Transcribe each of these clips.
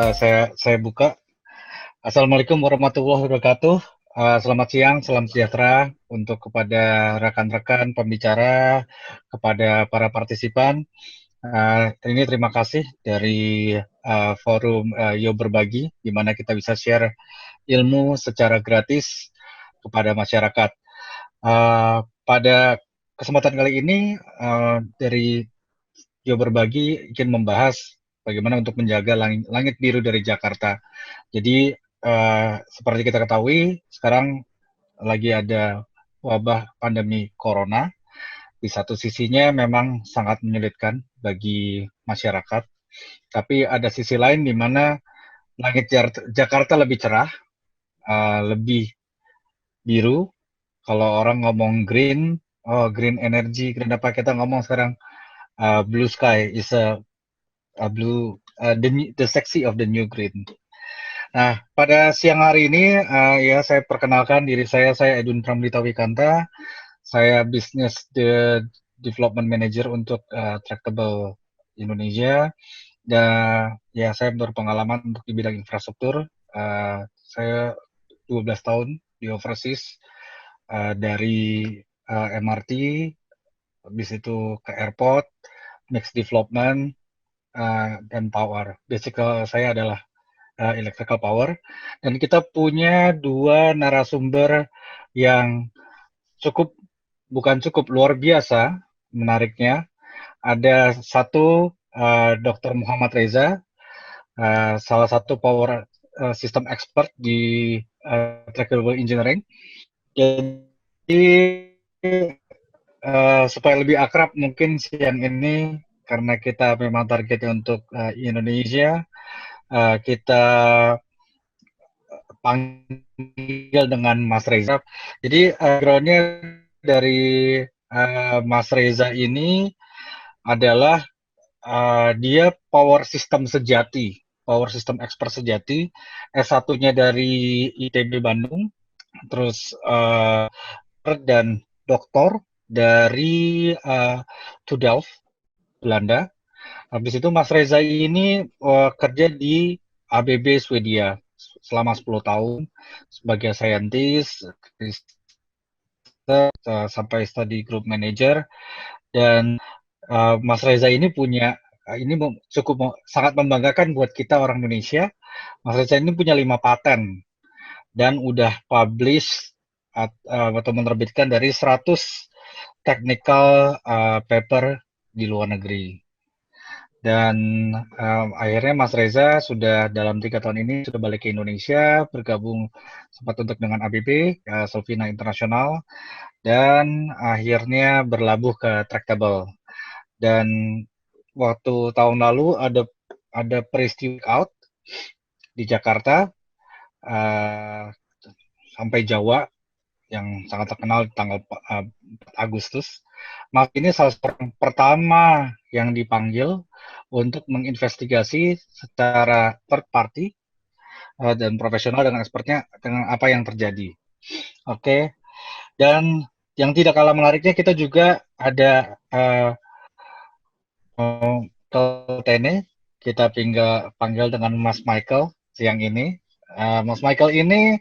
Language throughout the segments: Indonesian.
Saya buka. Assalamualaikum warahmatullahi wabarakatuh. Selamat siang, salam sejahtera untuk kepada rekan-rekan pembicara, kepada para partisipan. Ini terima kasih dari forum Yo Berbagi, di mana kita bisa share ilmu secara gratis kepada masyarakat. Pada kesempatan kali ini, dari Yo Berbagi ingin membahas bagaimana untuk menjaga langit biru dari Jakarta. Jadi seperti kita ketahui sekarang lagi ada wabah pandemi corona. Di satu sisinya memang sangat menyulitkan bagi masyarakat, tapi ada sisi lain di mana langit Jakarta lebih cerah, lebih biru. Kalau orang ngomong green, oh green energy, green apa kita ngomong sekarang, blue sky is a blue, the sexy of the new green. Nah, pada siang hari ini, ya saya perkenalkan diri saya Edwin Pramdita Wikanta, saya Business Development Manager untuk Tractable Indonesia, dan ya saya berpengalaman untuk di bidang infrastruktur. Saya 12 tahun di overseas, dari MRT, habis itu ke airport, mixed development, dan power. Basic saya adalah electrical power, dan kita punya dua narasumber yang bukan cukup luar biasa menariknya. Ada satu Dr. Muhammad Reza, salah satu power system expert di Trackable Engineering. Jadi supaya lebih akrab mungkin siang ini, karena kita memang targetnya untuk Indonesia, kita panggil dengan Mas Reza. Jadi background-nya dari Mas Reza ini adalah dia power system sejati, power system expert sejati. S1-nya dari ITB Bandung, terus dan doktor dari TU Delft, Belanda. Habis itu Mas Reza ini kerja di ABB Swedia selama 10 tahun sebagai scientist, sampai study group manager. Dan Mas Reza ini ini sangat membanggakan buat kita orang Indonesia. Mas Reza ini punya 5 paten dan udah publish atau menerbitkan dari 100 technical paper di luar negeri. Dan akhirnya Mas Reza sudah dalam 3 tahun ini sudah balik ke Indonesia, bergabung sempat untuk dengan ABB, Solvina International, dan akhirnya berlabuh ke Tractable. Dan waktu tahun lalu ada peristiwa out di Jakarta, sampai Jawa, yang sangat terkenal di tanggal 4 Agustus. Mas ini salah satu orang pertama yang dipanggil untuk menginvestigasi secara third party dan profesional dengan expertnya dengan apa yang terjadi. Oke. Dan yang tidak kalah menariknya, kita juga ada Tene, kita panggil dengan Mas Michael siang ini. Mas Michael ini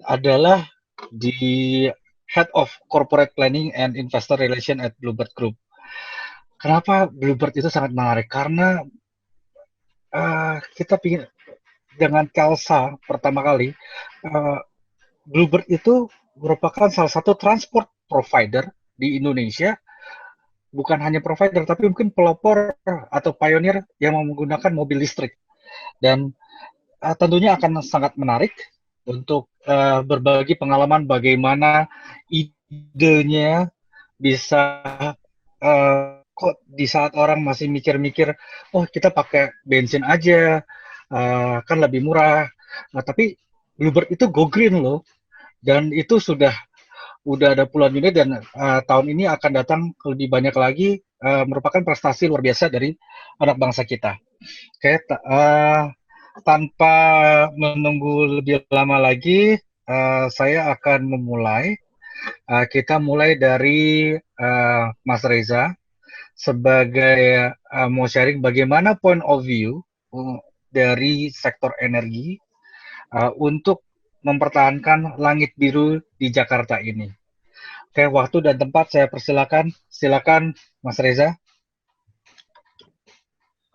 adalah di Head of Corporate Planning and Investor Relation at Bluebird Group. Kenapa Bluebird itu sangat menarik? Karena kita ingin dengan Kelsa pertama kali, Bluebird itu merupakan salah satu transport provider di Indonesia, bukan hanya provider tapi mungkin pelopor atau pionir yang menggunakan mobil listrik. Dan tentunya akan sangat menarik untuk berbagi pengalaman bagaimana idenya bisa kok di saat orang masih mikir-mikir, oh kita pakai bensin aja, kan lebih murah. Tapi Bluebird itu go green loh, dan itu udah ada puluhan unit, dan tahun ini akan datang lebih banyak lagi, merupakan prestasi luar biasa dari anak bangsa kita. Oke, tanpa menunggu lebih lama lagi, saya akan memulai. Kita mulai dari Mas Reza sebagai mau sharing bagaimana point of view dari sektor energi untuk mempertahankan langit biru di Jakarta ini. Oke, waktu dan tempat saya persilakan. Silakan, Mas Reza.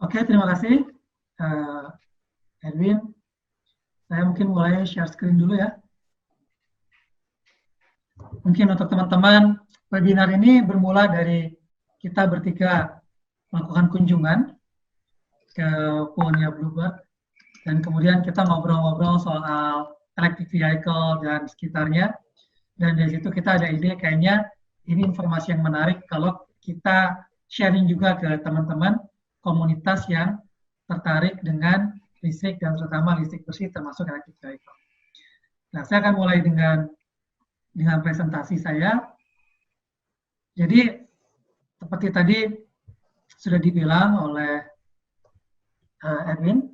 Oke, terima kasih, Edwin. Saya mungkin mulai share screen dulu ya. Mungkin untuk teman-teman, webinar ini bermula dari kita bertiga melakukan kunjungan ke poolnya Bluebird, dan kemudian kita ngobrol-ngobrol soal electric vehicle dan sekitarnya. Dan dari situ kita ada ide, kayaknya ini informasi yang menarik kalau kita sharing juga ke teman-teman komunitas yang tertarik dengan listrik dan terutama listrik bersih termasuk electric vehicle. Nah, saya akan mulai dengan presentasi saya. Jadi seperti tadi sudah dibilang oleh Edwin,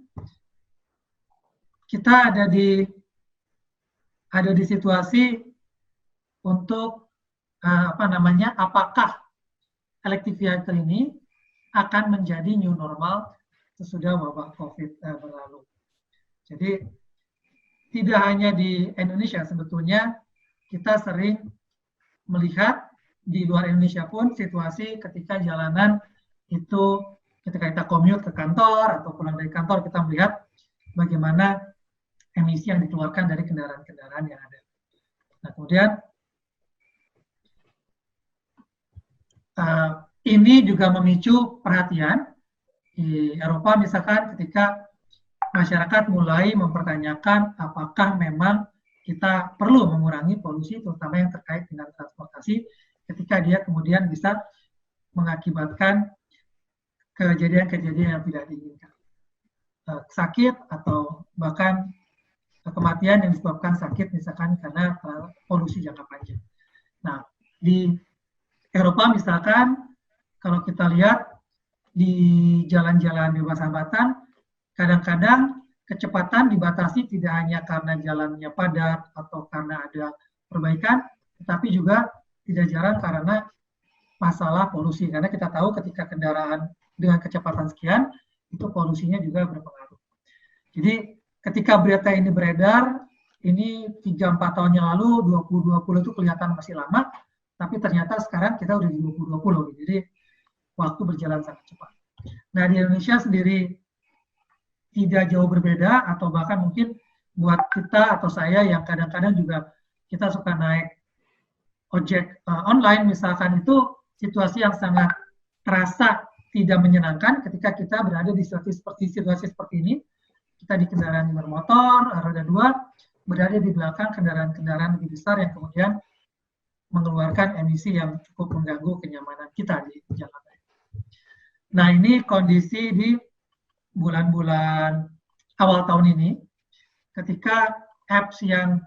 kita ada di situasi untuk apakah electric vehicle ini akan menjadi new normal sesudah wabah COVID berlalu. Jadi tidak hanya di Indonesia, sebetulnya kita sering melihat di luar Indonesia pun situasi ketika jalanan itu, ketika kita commute ke kantor atau pulang dari kantor, kita melihat bagaimana emisi yang dikeluarkan dari kendaraan-kendaraan yang ada. Nah, kemudian ini juga memicu perhatian di Eropa, misalkan ketika masyarakat mulai mempertanyakan apakah memang kita perlu mengurangi polusi, terutama yang terkait dengan transportasi, ketika dia kemudian bisa mengakibatkan kejadian-kejadian yang tidak diinginkan. Sakit atau bahkan kematian yang disebabkan sakit misalkan karena polusi jangka panjang. Nah, di Eropa misalkan, kalau kita lihat di jalan-jalan bebas hambatan, kadang-kadang kecepatan dibatasi tidak hanya karena jalannya padat atau karena ada perbaikan, tetapi juga tidak jarang karena masalah polusi. Karena kita tahu ketika kendaraan dengan kecepatan sekian, itu polusinya juga berpengaruh. Jadi ketika berita ini beredar, ini 3-4 tahun yang lalu, 2020 itu kelihatan masih lama, tapi ternyata sekarang kita udah di 2020. Jadi waktu berjalan sangat cepat. Nah, di Indonesia sendiri tidak jauh berbeda, atau bahkan mungkin buat kita atau saya yang kadang-kadang juga kita suka naik ojek online misalkan, itu situasi yang sangat terasa tidak menyenangkan ketika kita berada di situasi seperti ini. Kita di kendaraan bermotor, roda 2, berada di belakang kendaraan-kendaraan lebih besar yang kemudian mengeluarkan emisi yang cukup mengganggu kenyamanan kita di Jakarta. Nah, ini kondisi di bulan-bulan awal tahun ini, ketika apps yang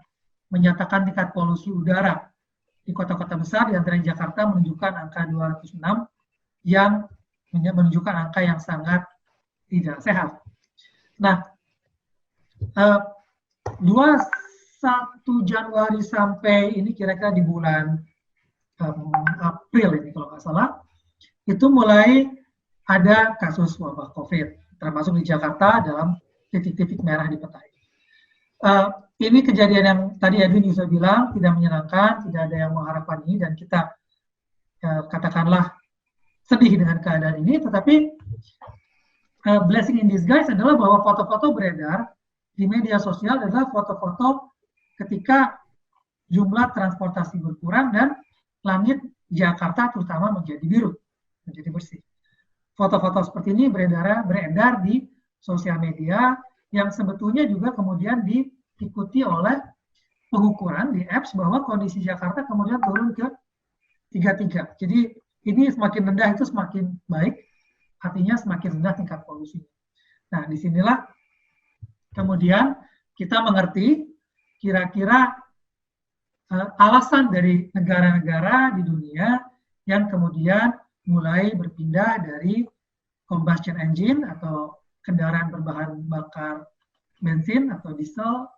menyatakan tingkat polusi udara di kota-kota besar, di antara Jakarta, menunjukkan angka 206, yang menunjukkan angka yang sangat tidak sehat. Nah, 21 Januari sampai ini kira-kira di bulan April ini kalau nggak salah, itu mulai ada kasus wabah COVID, termasuk di Jakarta dalam titik-titik merah di peta ini. Ini kejadian yang tadi Edwin juga bilang tidak menyenangkan, tidak ada yang mengharapkan ini, dan kita katakanlah sedih dengan keadaan ini, tetapi blessing in disguise adalah bahwa foto-foto beredar di media sosial adalah foto-foto ketika jumlah transportasi berkurang dan langit Jakarta terutama menjadi biru, menjadi bersih. Foto-foto seperti ini beredar di sosial media, yang sebetulnya juga kemudian diikuti oleh pengukuran di apps bahwa kondisi Jakarta kemudian turun ke 33. Jadi ini semakin rendah itu semakin baik, artinya semakin rendah tingkat polusi. Nah, disinilah kemudian kita mengerti kira-kira alasan dari negara-negara di dunia yang kemudian mulai berpindah dari combustion engine atau kendaraan berbahan bakar bensin atau diesel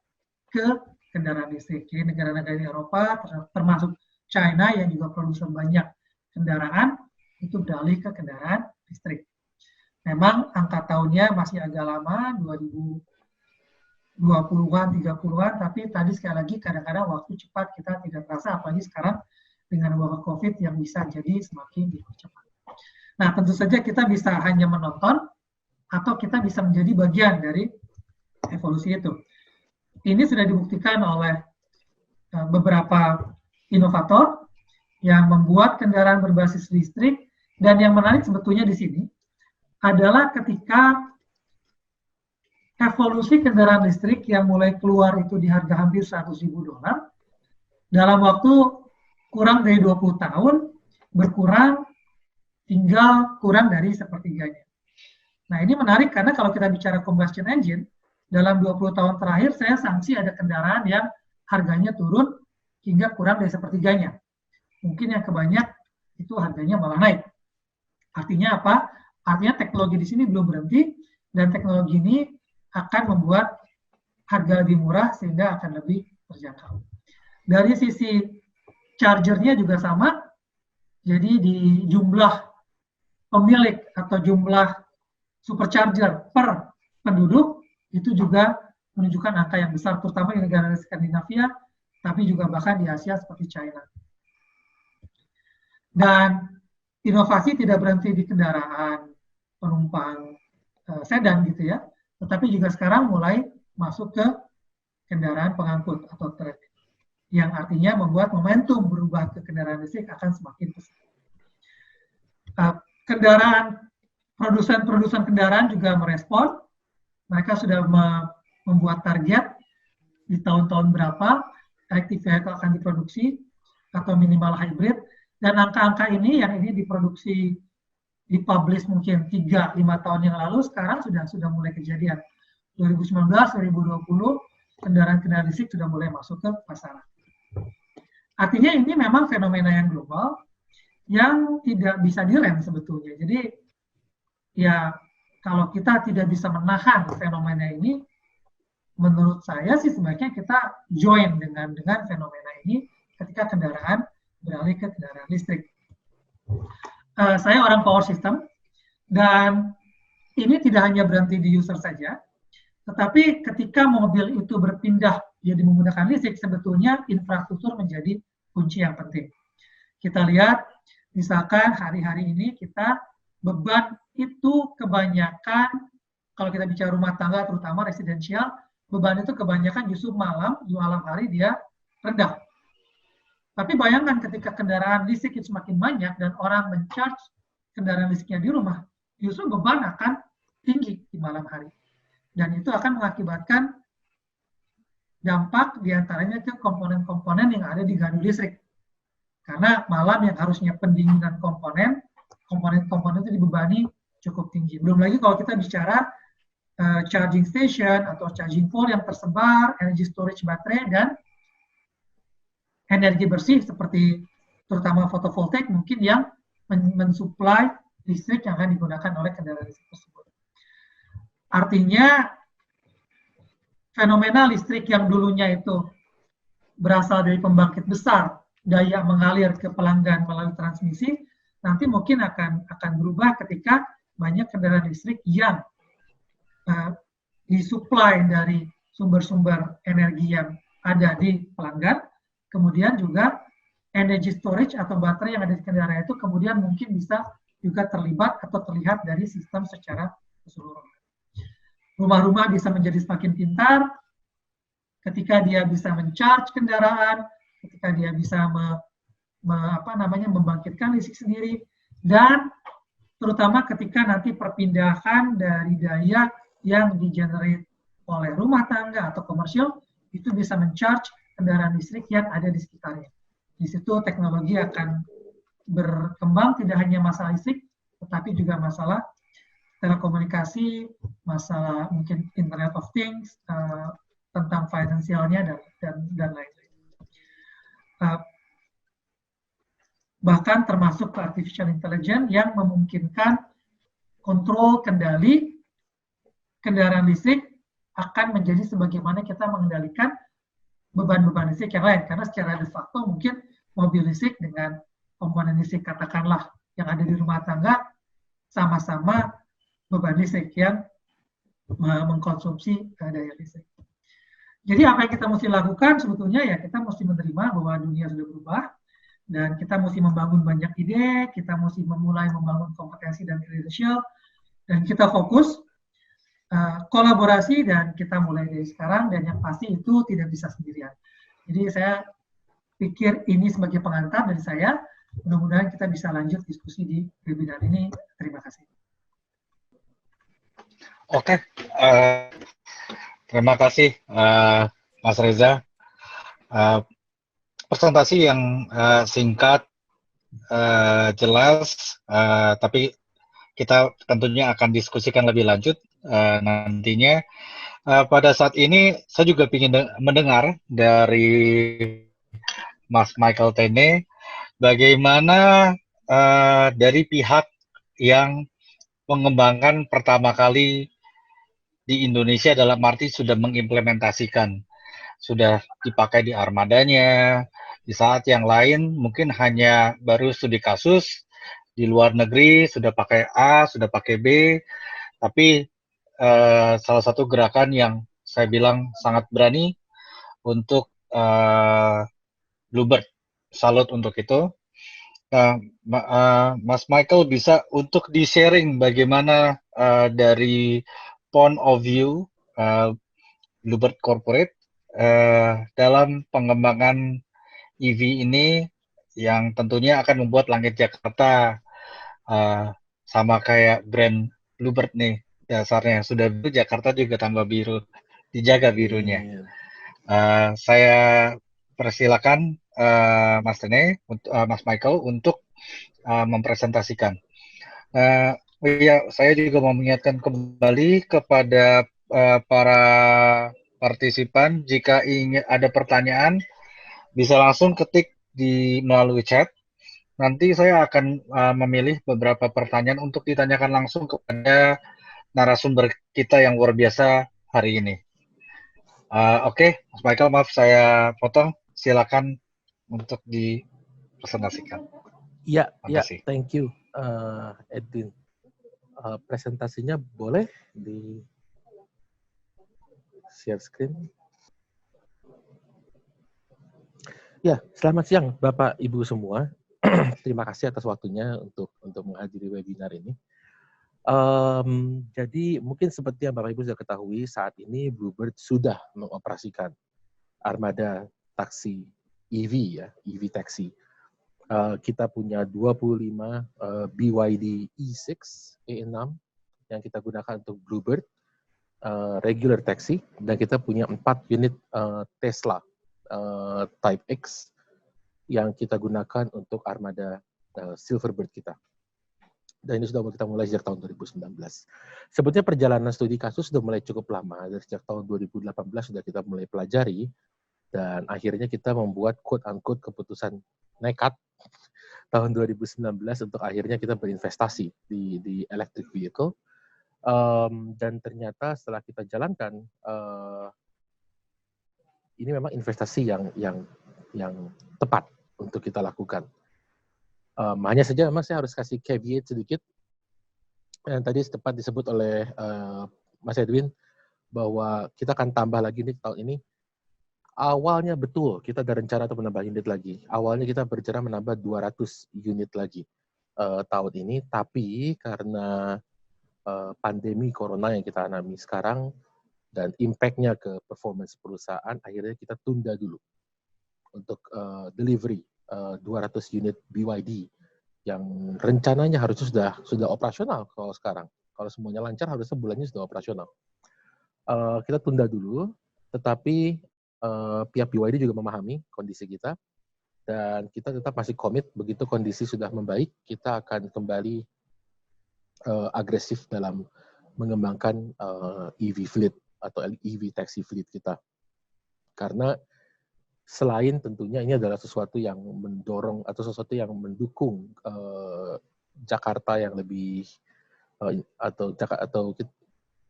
ke kendaraan listrik. Jadi negara-negara di Eropa termasuk China yang juga produsen banyak kendaraan itu beralih ke kendaraan listrik. Memang angka tahunnya masih agak lama, 2020-an, 30-an, tapi tadi sekali lagi kadang-kadang waktu cepat kita tidak terasa, apalagi sekarang dengan wabah COVID yang bisa jadi semakin dipercepat. Nah, tentu saja kita bisa hanya menonton atau kita bisa menjadi bagian dari evolusi itu. Ini sudah dibuktikan oleh beberapa inovator yang membuat kendaraan berbasis listrik, dan yang menarik sebetulnya di sini adalah ketika evolusi kendaraan listrik yang mulai keluar itu di harga hampir $100.000, dalam waktu kurang dari 20 tahun berkurang tinggal kurang dari sepertiganya. Nah, ini menarik karena kalau kita bicara combustion engine, dalam 20 tahun terakhir saya sanksi ada kendaraan yang harganya turun hingga kurang dari sepertiganya. Mungkin yang kebanyak itu harganya malah naik. Artinya apa? Artinya teknologi di sini belum berhenti, dan teknologi ini akan membuat harga lebih murah sehingga akan lebih terjangkau. Dari sisi chargernya juga sama, jadi di jumlah pemilik atau jumlah supercharger per penduduk itu juga menunjukkan angka yang besar, terutama di negara Skandinavia, tapi juga bahkan di Asia seperti China. Dan inovasi tidak berhenti di kendaraan penumpang sedan gitu ya, tetapi juga sekarang mulai masuk ke kendaraan pengangkut atau truk, yang artinya membuat momentum berubah ke kendaraan listrik akan semakin besar. Kendaraan produsen kendaraan juga merespon, mereka sudah membuat target di tahun-tahun berapa electric vehicle akan diproduksi atau minimal hybrid, dan angka-angka ini yang ini dipublish mungkin 3-5 tahun yang lalu, sekarang sudah mulai kejadian. 2019, 2020 kendaraan-kendaraan listrik sudah mulai masuk ke pasaran. Artinya ini memang fenomena yang global yang tidak bisa direm sebetulnya. Jadi ya kalau kita tidak bisa menahan fenomena ini, menurut saya sih sebaiknya kita join dengan fenomena ini ketika kendaraan beralih ke kendaraan listrik. Saya orang power system, dan ini tidak hanya berhenti di user saja, tetapi ketika mobil itu berpindah jadi menggunakan listrik, sebetulnya infrastruktur menjadi kunci yang penting. Kita lihat, misalkan hari-hari ini kita beban itu kebanyakan, kalau kita bicara rumah tangga terutama residensial, beban itu kebanyakan justru di malam hari dia rendah. Tapi bayangkan ketika kendaraan listrik itu semakin banyak dan orang mencharge kendaraan listriknya di rumah, justru beban akan tinggi di malam hari. Dan itu akan mengakibatkan dampak diantaranya ke komponen-komponen yang ada di gardu listrik. Karena malam yang harusnya pendinginan komponen-komponen itu dibebani cukup tinggi. Belum lagi kalau kita bicara charging station atau charging port yang tersebar, energy storage baterai, dan energi bersih seperti terutama fotovoltaik mungkin yang mensuplai listrik yang akan digunakan oleh kendaraan listrik tersebut. Artinya fenomena listrik yang dulunya itu berasal dari pembangkit besar, daya mengalir ke pelanggan melalui transmisi, nanti mungkin akan berubah ketika banyak kendaraan listrik yang disuplai dari sumber-sumber energi yang ada di pelanggan, kemudian juga energy storage atau baterai yang ada di kendaraan itu kemudian mungkin bisa juga terlibat atau terlihat dari sistem secara keseluruhan. Rumah-rumah bisa menjadi semakin pintar ketika dia bisa mencharge kendaraan, ketika dia bisa membangkitkan listrik sendiri, dan terutama ketika nanti perpindahan dari daya yang digenerate oleh rumah tangga atau komersial itu bisa mencharge kendaraan listrik yang ada di sekitarnya. Di situ teknologi akan berkembang, tidak hanya masalah listrik, tetapi juga masalah telekomunikasi, masalah mungkin Internet of Things, tentang finansialnya dan lain-lain. Bahkan termasuk artificial intelligence yang memungkinkan kontrol kendali kendaraan listrik akan menjadi sebagaimana kita mengendalikan beban-beban listrik yang lain, karena secara de facto mungkin mobil listrik dengan komponen listrik katakanlah yang ada di rumah tangga sama-sama beban listrik yang mengkonsumsi daya listrik. Jadi apa yang kita mesti lakukan sebetulnya ya kita mesti menerima bahwa dunia sudah berubah dan kita mesti membangun banyak ide, kita mesti memulai membangun kompetensi dan leadership dan kita fokus kolaborasi dan kita mulai dari sekarang dan yang pasti itu tidak bisa sendirian. Jadi saya pikir ini sebagai pengantar dari saya. Mudah-mudahan kita bisa lanjut diskusi di webinar ini. Terima kasih. Oke, terima kasih Mas Reza. Presentasi yang singkat, jelas, tapi kita tentunya akan diskusikan lebih lanjut nantinya. Pada saat ini saya juga ingin mendengar dari Mas Michael Tene bagaimana dari pihak yang mengembangkan pertama kali di Indonesia dalam arti sudah mengimplementasikan, sudah dipakai di armadanya, di saat yang lain mungkin hanya baru studi kasus, di luar negeri sudah pakai A, sudah pakai B, tapi salah satu gerakan yang saya bilang sangat berani untuk Bluebird, salut untuk itu. Mas Michael bisa untuk di-sharing bagaimana dari point of view Bluebird Corporate dalam pengembangan EV ini yang tentunya akan membuat langit Jakarta sama kayak brand Bluebird nih dasarnya sudah biru, Jakarta juga tambah biru, dijaga birunya. Saya persilakan Mas Tene, Mas Michael untuk mempresentasikan. Ya, saya juga mau mengingatkan kembali kepada para partisipan, jika ingin ada pertanyaan bisa langsung ketik melalui chat. Nanti saya akan memilih beberapa pertanyaan untuk ditanyakan langsung kepada narasumber kita yang luar biasa hari ini. Oke, Mas Michael, maaf saya potong. Silakan untuk dipresentasikan. Ya, thank you, Edwin. Presentasinya boleh di share screen. Ya, selamat siang Bapak Ibu semua. Terima kasih atas waktunya untuk menghadiri webinar ini. Jadi mungkin seperti yang Bapak Ibu sudah ketahui, saat ini Bluebird sudah mengoperasikan armada taksi EV ya, EV taxi. Kita punya 25 BYD E6, E6 yang kita gunakan untuk Bluebird regular taxi, dan kita punya 4 unit Tesla Type X yang kita gunakan untuk armada Silverbird kita. Dan ini sudah kita mulai sejak tahun 2019. Sebetulnya perjalanan studi kasus sudah mulai cukup lama, dari sejak tahun 2018 sudah kita mulai pelajari, dan akhirnya kita membuat quote-unquote keputusan nekat tahun 2019 untuk akhirnya kita berinvestasi di electric vehicle. Dan ternyata setelah kita jalankan, ini memang investasi yang tepat untuk kita lakukan. Hanya saja memang saya harus kasih caveat sedikit. Yang tadi tepat disebut oleh Mas Edwin, bahwa kita akan tambah lagi nih tahun ini. Awalnya betul, kita ada rencana untuk menambah unit lagi. Awalnya kita berencana menambah 200 unit lagi tahun ini, tapi karena pandemi corona yang kita alami sekarang, dan impact-nya ke performance perusahaan, akhirnya kita tunda dulu untuk delivery 200 unit BYD yang rencananya harusnya sudah operasional kalau sekarang. Kalau semuanya lancar harusnya bulannya sudah operasional. Kita tunda dulu, tetapi pihak BYD juga memahami kondisi kita, dan kita tetap masih komit begitu kondisi sudah membaik, kita akan kembali agresif dalam mengembangkan EV fleet atau EV taxi fleet kita. Karena selain tentunya ini adalah sesuatu yang mendorong atau sesuatu yang mendukung Jakarta yang lebih atau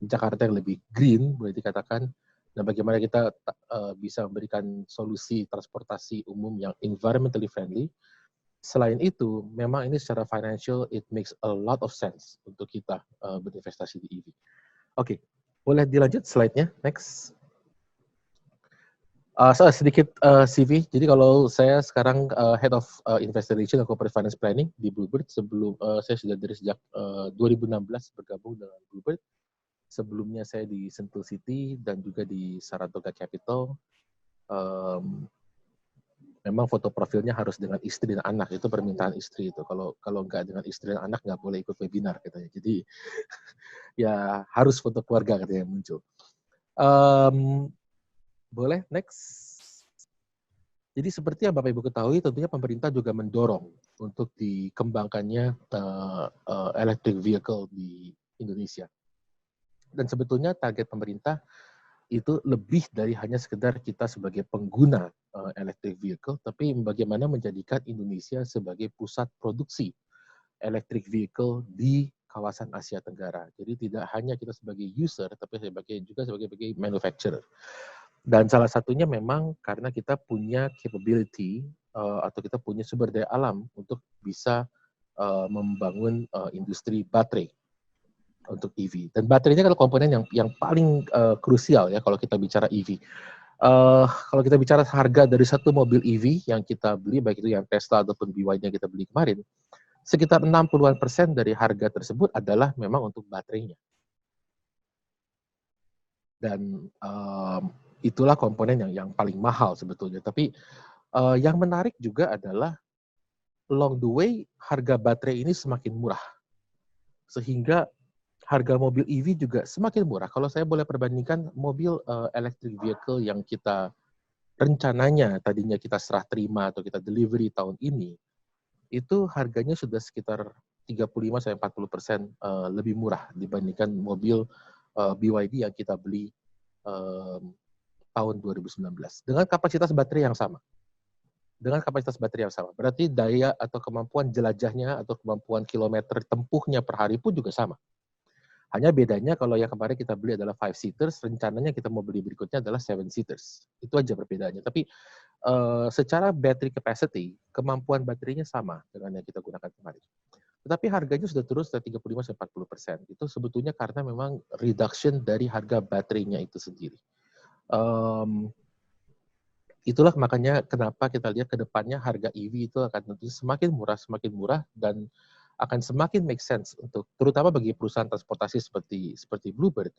Jakarta yang lebih green boleh dikatakan, dan bagaimana kita bisa memberikan solusi transportasi umum yang environmentally friendly, Selain itu, memang ini secara financial, it makes a lot of sense untuk kita berinvestasi di EV. Oke, boleh dilanjut slide-nya, next. Sedikit CV. Jadi kalau saya sekarang Head of Investor Relation dan Corporate Finance Planning di Bluebird. Sebelum saya sudah dari sejak 2016 bergabung dengan Bluebird. Sebelumnya saya di Sentul City dan juga di Saratoga Capital. Memang foto profilnya harus dengan istri dan anak, itu permintaan istri itu. Kalau nggak dengan istri dan anak nggak boleh ikut webinar katanya. Jadi ya harus foto keluarga katanya yang muncul. Boleh, next. Jadi seperti yang Bapak Ibu ketahui, tentunya pemerintah juga mendorong untuk dikembangkannya electric vehicle di Indonesia. Dan sebetulnya target pemerintah itu lebih dari hanya sekedar kita sebagai pengguna electric vehicle, tapi bagaimana menjadikan Indonesia sebagai pusat produksi electric vehicle di kawasan Asia Tenggara. Jadi tidak hanya kita sebagai user, tapi juga sebagai manufacturer. Dan salah satunya memang karena kita punya capability atau kita punya sumber daya alam untuk bisa membangun industri baterai untuk EV. Dan baterai ini adalah komponen yang paling krusial ya kalau kita bicara EV. Kalau kita bicara harga dari satu mobil EV yang kita beli, baik itu yang Tesla ataupun BYD yang kita beli kemarin, sekitar 60% dari harga tersebut adalah memang untuk baterainya. Dan itulah komponen yang paling mahal sebetulnya. Tapi yang menarik juga adalah along the way harga baterai ini semakin murah. Sehingga harga mobil EV juga semakin murah. Kalau saya boleh perbandingkan mobil electric vehicle yang kita rencananya tadinya kita serah terima atau kita delivery tahun ini, itu harganya sudah sekitar 35-40% lebih murah dibandingkan mobil BYD yang kita beli tahun 2019 dengan kapasitas baterai yang sama. Berarti daya atau kemampuan jelajahnya atau kemampuan kilometer tempuhnya per hari pun juga sama. Hanya bedanya kalau yang kemarin kita beli adalah 5-seaters, rencananya kita mau beli berikutnya adalah 7-seaters. Itu aja perbedaannya. Tapi secara battery capacity, kemampuan baterainya sama dengan yang kita gunakan kemarin. Tetapi harganya sudah turun sekitar 35-40%. Itu sebetulnya karena memang reduction dari harga baterainya itu sendiri. Itulah makanya kenapa kita lihat ke depannya harga EV itu akan tentu semakin murah dan akan semakin make sense untuk terutama bagi perusahaan transportasi seperti Bluebird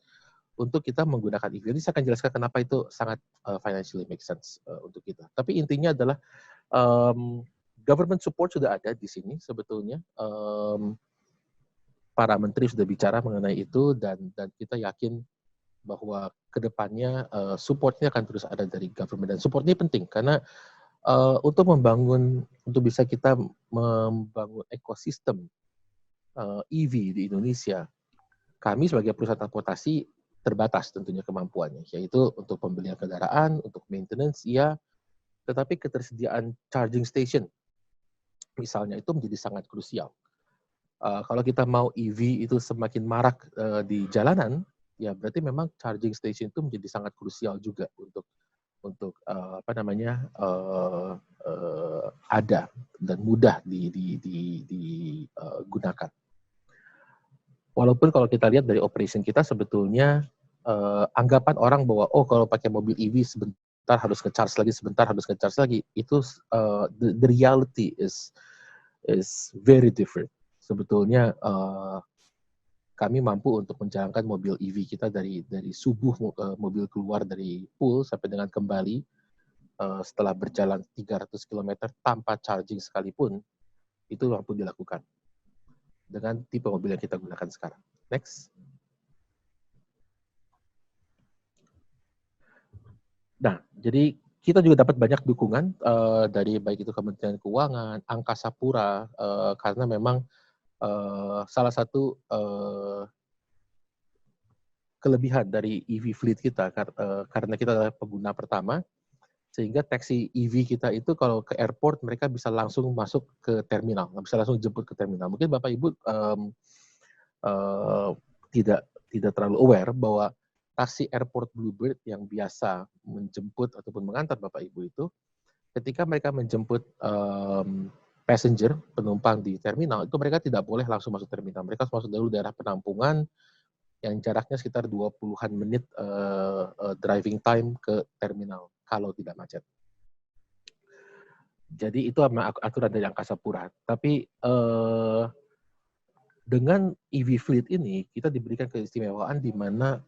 untuk kita menggunakan EV. Jadi saya akan jelaskan kenapa itu sangat financially make sense untuk kita. Tapi intinya adalah government support sudah ada di sini sebetulnya. Para menteri sudah bicara mengenai itu dan kita yakin bahwa kedepannya supportnya akan terus ada dari government, dan support ini penting karena untuk bisa kita membangun ekosistem EV di Indonesia, kami sebagai perusahaan transportasi terbatas tentunya kemampuannya, yaitu untuk pembelian kendaraan, untuk maintenance, ya, tetapi ketersediaan charging station misalnya itu menjadi sangat krusial. Kalau kita mau EV itu semakin marak di jalanan, ya berarti memang charging station itu menjadi sangat krusial juga untuk ada dan mudah digunakan. Walaupun kalau kita lihat dari operation kita sebetulnya anggapan orang bahwa kalau pakai mobil EV sebentar harus nge-charge lagi, itu the reality is very different. Sebetulnya kami mampu untuk menjalankan mobil EV kita dari subuh mobil keluar dari pool sampai dengan kembali setelah berjalan 300 km tanpa charging sekalipun, itu mampu dilakukan dengan tipe mobil yang kita gunakan sekarang. Next. Nah, jadi kita juga dapat banyak dukungan dari baik itu Kementerian Keuangan, Angkasa Pura, karena memang salah satu kelebihan dari EV fleet kita karena kita adalah pengguna pertama, sehingga taksi EV kita itu kalau ke airport mereka bisa langsung masuk ke terminal, bisa langsung jemput ke terminal. Mungkin Bapak Ibu tidak terlalu aware bahwa taksi airport Bluebird yang biasa menjemput ataupun mengantar Bapak Ibu itu, ketika mereka menjemput passenger, penumpang di terminal, itu mereka tidak boleh langsung masuk terminal. Mereka harus masuk dulu daerah penampungan yang jaraknya sekitar 20-an menit driving time ke terminal kalau tidak macet. Jadi itu aturan dari Angkasa Pura. Tapi dengan EV fleet ini kita diberikan keistimewaan di mana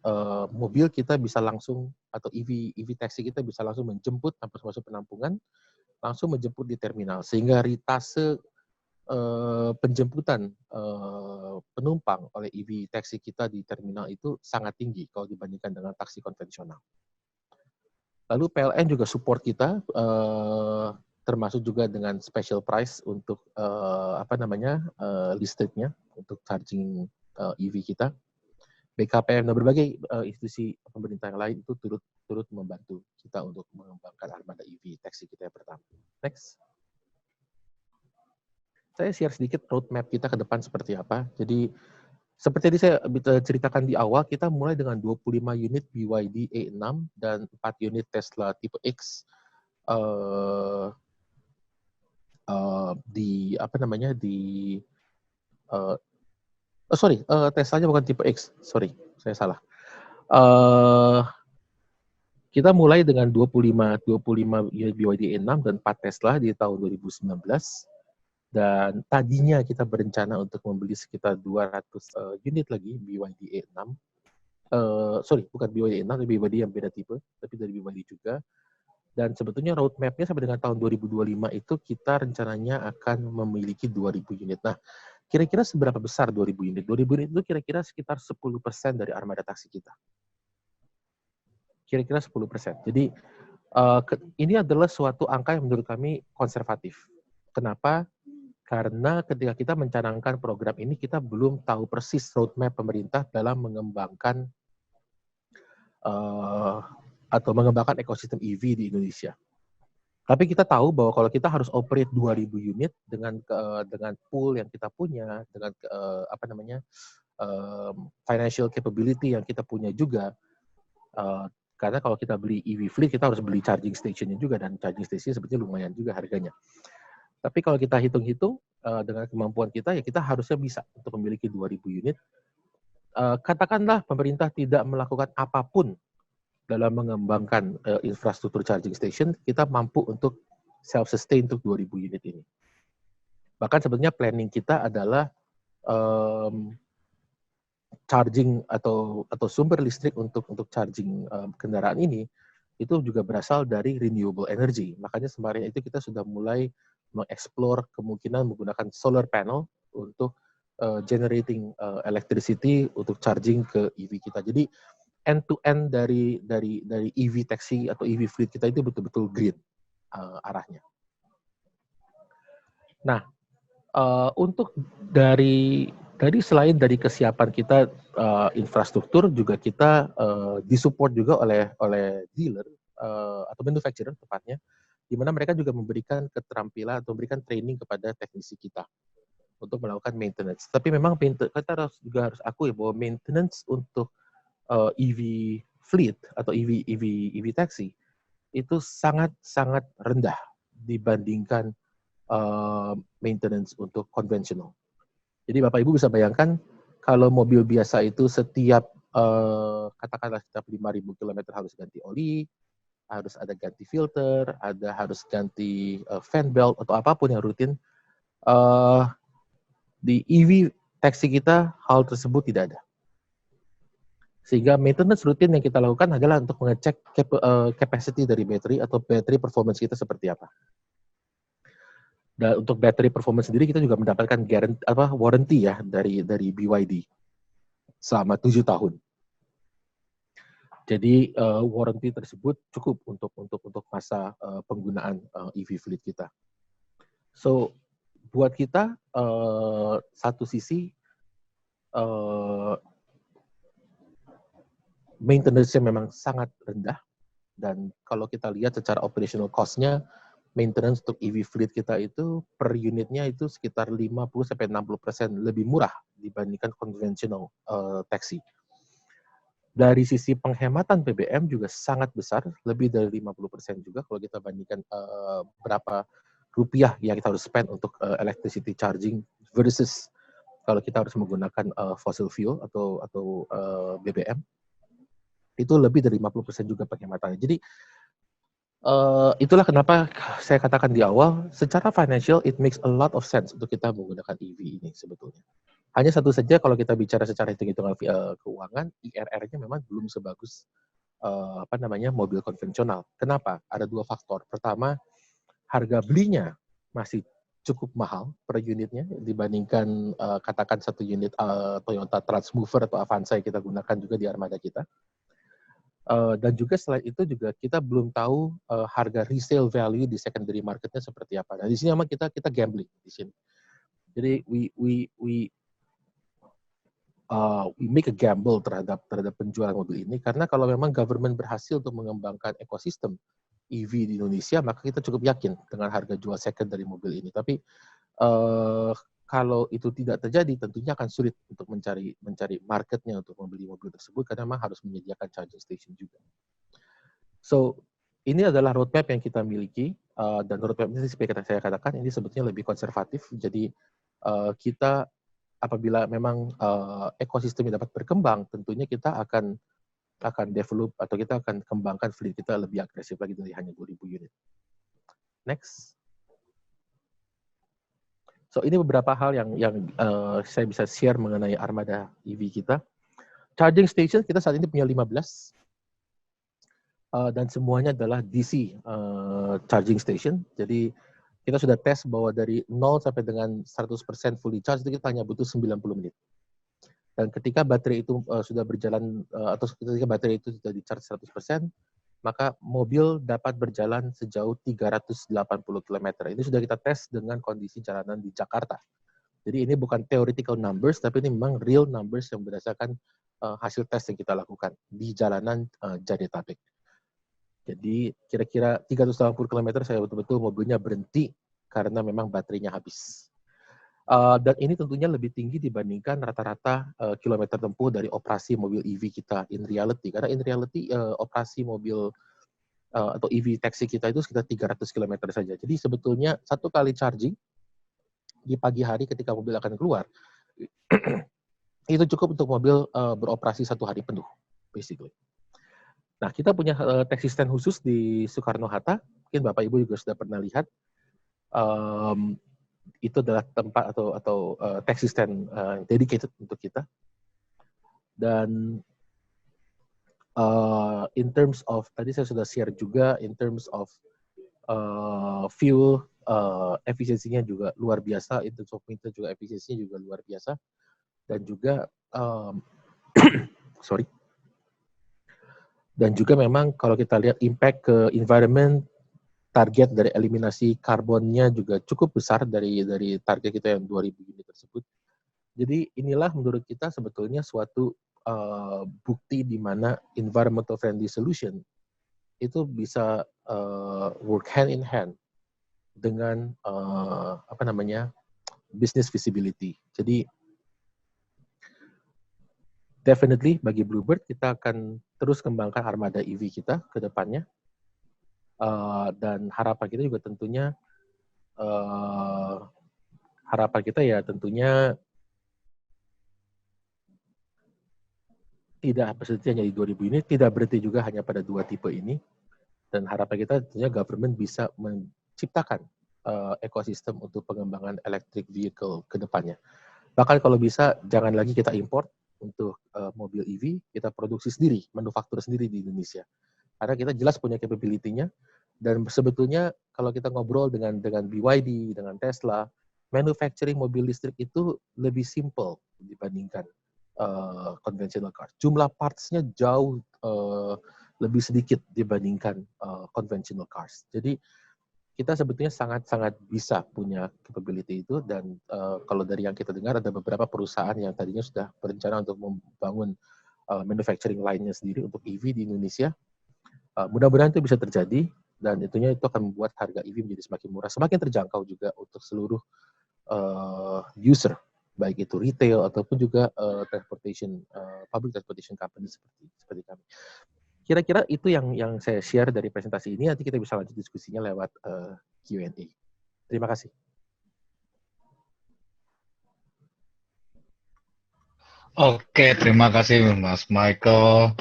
mobil kita bisa langsung atau EV taxi kita bisa langsung menjemput tanpa masuk penampungan, langsung menjemput di terminal, sehingga ritase penjemputan penumpang oleh EV taxi kita di terminal itu sangat tinggi kalau dibandingkan dengan taksi konvensional. Lalu PLN juga support kita, termasuk juga dengan special price untuk listriknya untuk charging EV kita. BKPM dan berbagai institusi pemerintah yang lain itu turut membantu kita untuk mengembangkan armada EV taxi kita yang pertama. Next. Saya share sedikit roadmap kita ke depan seperti apa. Jadi seperti tadi saya ceritakan di awal, kita mulai dengan 25 unit BYD E6 dan 4 unit Tesla tipe X Teslanya bukan tipe X, sorry, saya salah. Kita mulai dengan 25 unit BYD E6 dan 4 Tesla di tahun 2019. Dan tadinya kita berencana untuk membeli sekitar 200 unit lagi BYD E6. Bukan BYD E6, tapi BYD yang beda tipe, tapi dari BYD juga. Dan sebetulnya roadmap-nya sampai dengan tahun 2025 itu kita rencananya akan memiliki 2.000 unit. Nah, kira-kira seberapa besar 2.000 unit? 2.000 unit itu kira-kira sekitar 10% dari armada taksi kita. Kira-kira 10%. Jadi, ini adalah suatu angka yang menurut kami konservatif. Kenapa? Karena ketika kita mencanangkan program ini, kita belum tahu persis roadmap pemerintah dalam mengembangkan atau mengembangkan ekosistem EV di Indonesia. Tapi kita tahu bahwa kalau kita harus operate 2.000 unit dengan pool yang kita punya, dengan financial capability yang kita punya juga, karena kalau kita beli EV fleet, kita harus beli charging station-nya juga, dan charging station sebetulnya lumayan juga harganya. Tapi kalau kita hitung-hitung dengan kemampuan kita, ya kita harusnya bisa untuk memiliki 2.000 unit. Katakanlah pemerintah tidak melakukan apapun dalam mengembangkan infrastruktur charging station, kita mampu untuk self-sustain untuk 2.000 unit ini. Bahkan sebetulnya planning kita adalah charging atau sumber listrik untuk charging kendaraan ini itu juga berasal dari renewable energy. Makanya kemarin itu kita sudah mulai mengeksplor kemungkinan menggunakan solar panel untuk generating electricity untuk charging ke EV kita. Jadi end-to-end dari EV taxi atau EV fleet kita itu betul-betul green arahnya. Nah, untuk dari selain dari kesiapan kita infrastruktur, juga kita disupport juga oleh dealer atau manufacturer tepatnya, di mana mereka juga memberikan keterampilan atau memberikan training kepada teknisi kita untuk melakukan maintenance. Tapi memang kita juga harus akui bahwa maintenance untuk EV fleet atau EV taxi itu sangat rendah dibandingkan maintenance untuk konvensional. Jadi Bapak Ibu bisa bayangkan kalau mobil biasa itu setiap katakanlah setiap 5.000 km harus ganti oli, harus ada ganti filter, harus ganti fan belt atau apapun yang rutin. Di EV taxi kita hal tersebut tidak ada. Sehingga maintenance rutin yang kita lakukan adalah untuk mengecek capacity dari baterai atau battery performance kita seperti apa. Dan untuk battery performance sendiri kita juga mendapatkan warranty ya dari BYD selama 7 tahun. Jadi warranty tersebut cukup untuk masa penggunaan EV fleet kita. So buat kita satu sisi maintenance-nya memang sangat rendah, dan kalau kita lihat secara operational cost-nya, maintenance untuk EV fleet kita itu per unitnya itu sekitar 50-60% lebih murah dibandingkan konvensional taxi. Dari sisi penghematan BBM juga sangat besar, lebih dari 50% juga kalau kita bandingkan berapa rupiah yang kita harus spend untuk electricity charging versus kalau kita harus menggunakan fossil fuel atau BBM, itu lebih dari 50% juga penghematannya. Jadi itulah kenapa saya katakan di awal, secara financial it makes a lot of sense untuk kita menggunakan EV ini sebetulnya. Hanya satu saja, kalau kita bicara secara hitung-hitungan keuangan, IRR-nya memang belum sebagus mobil konvensional. Kenapa? Ada dua faktor. Pertama, harga belinya masih cukup mahal per unitnya dibandingkan katakan satu unit Toyota Transmover atau Avanza yang kita gunakan juga di armada kita. Dan juga selain itu juga kita belum tahu harga resale value di secondary marketnya seperti apa. Nah, di sini memang kita gambling di sini. Jadi we make a gamble terhadap penjualan mobil ini, karena kalau memang government berhasil untuk mengembangkan ekosistem EV di Indonesia, maka kita cukup yakin dengan harga jual second dari mobil ini. Tapi kalau itu tidak terjadi, tentunya akan sulit untuk mencari marketnya untuk membeli mobil tersebut, karena memang harus menyediakan charging station juga. So, ini adalah roadmap yang kita miliki, dan roadmap ini seperti saya katakan, ini sebetulnya lebih konservatif. Jadi kita apabila memang ekosistemnya dapat berkembang, tentunya kita akan develop atau kita akan kembangkan fleet kita lebih agresif lagi dari hanya 2.000 unit. Next. So, ini beberapa hal yang saya bisa share mengenai armada EV kita. Charging station kita saat ini punya 15. Dan semuanya adalah DC charging station. Jadi kita sudah tes bahwa dari 0 sampai dengan 100% fully charge itu kita hanya butuh 90 menit. Dan ketika baterai itu sudah berjalan, atau ketika baterai itu sudah di-charge 100%, maka mobil dapat berjalan sejauh 380 km. Ini sudah kita tes dengan kondisi jalanan di Jakarta. Jadi ini bukan theoretical numbers, tapi ini memang real numbers yang berdasarkan hasil tes yang kita lakukan di jalanan Jabodetabek. Jadi kira-kira 380 km saya betul-betul mobilnya berhenti karena memang baterainya habis. Dan ini tentunya lebih tinggi dibandingkan rata-rata kilometer tempuh dari operasi mobil EV kita in reality. Karena in reality operasi mobil atau EV taxi kita itu sekitar 300 km saja. Jadi sebetulnya satu kali charging di pagi hari ketika mobil akan keluar, itu cukup untuk mobil beroperasi 1 hari penuh, basically. Nah, kita punya taxi stand khusus di Soekarno-Hatta, mungkin Bapak Ibu juga sudah pernah lihat. Itu adalah tempat atau taxi stand dedicated untuk kita. Dan in terms of, tadi saya sudah share juga, in terms of fuel efisiensinya juga luar biasa, in terms of meter juga efisiensinya juga luar biasa. Dan juga, dan juga memang kalau kita lihat impact ke environment, target dari eliminasi karbonnya juga cukup besar dari target kita yang 2.000 unit tersebut. Jadi inilah menurut kita sebetulnya suatu bukti di mana environmental friendly solution itu bisa work hand in hand dengan business visibility. Jadi definitely bagi Bluebird kita akan terus kembangkan armada EV kita ke depannya. Dan harapan kita juga tentunya tidak berhenti hanya di 2.000 unit, tidak berhenti juga hanya pada 2 tipe ini. Dan harapan kita tentunya government bisa menciptakan ekosistem untuk pengembangan electric vehicle ke depannya. Bahkan kalau bisa jangan lagi kita import untuk mobil EV, kita produksi sendiri, manufaktur sendiri di Indonesia. Karena kita jelas punya capability-nya, dan sebetulnya kalau kita ngobrol dengan BYD, dengan Tesla, manufacturing mobil listrik itu lebih simple dibandingkan conventional cars. Jumlah parts-nya jauh lebih sedikit dibandingkan conventional cars. Jadi kita sebetulnya sangat-sangat bisa punya capability itu, dan kalau dari yang kita dengar ada beberapa perusahaan yang tadinya sudah berencana untuk membangun manufacturing line-nya sendiri untuk EV di Indonesia. Mudah-mudahan itu bisa terjadi, dan itu akan membuat harga EV menjadi semakin murah, semakin terjangkau juga untuk seluruh user, baik itu retail ataupun juga public transportation company seperti kami. Kira-kira itu yang saya share dari presentasi ini. Nanti kita bisa lanjut diskusinya lewat Q&A. Terima kasih. Oke, terima kasih Mas Michael.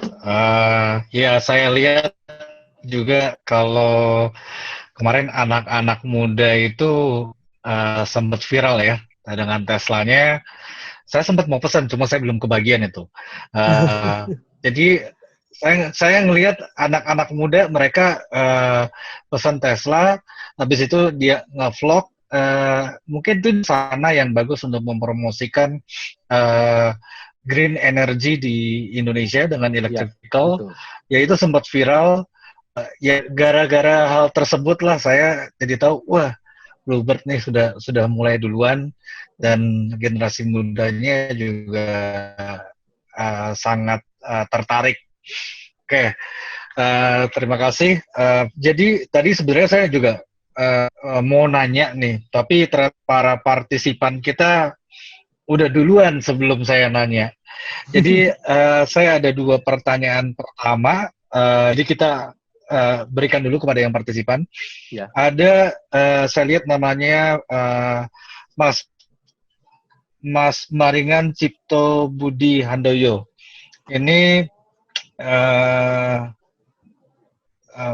Ya, saya lihat juga kalau kemarin anak-anak muda itu sempat viral ya dengan Teslanya. Saya sempat mau pesan, cuma saya belum kebagian itu. Jadi saya ngelihat anak-anak muda mereka pesan Tesla, habis itu dia ngevlog. Mungkin itu sana yang bagus untuk mempromosikan green energy di Indonesia dengan Ya, electrical. betul. Ya itu sempat viral. Ya gara-gara hal tersebut lah saya jadi tahu, wah Bluebird nih sudah mulai duluan dan generasi mudanya juga sangat tertarik. Oke, terima kasih. Jadi tadi sebenarnya saya juga mau nanya nih, tapi para partisipan kita udah duluan sebelum saya nanya. Jadi saya ada dua pertanyaan pertama. Jadi kita berikan dulu kepada yang partisipan. Ya. Ada saya lihat namanya Mas Maringan Cipto Budi Handoyo. Ini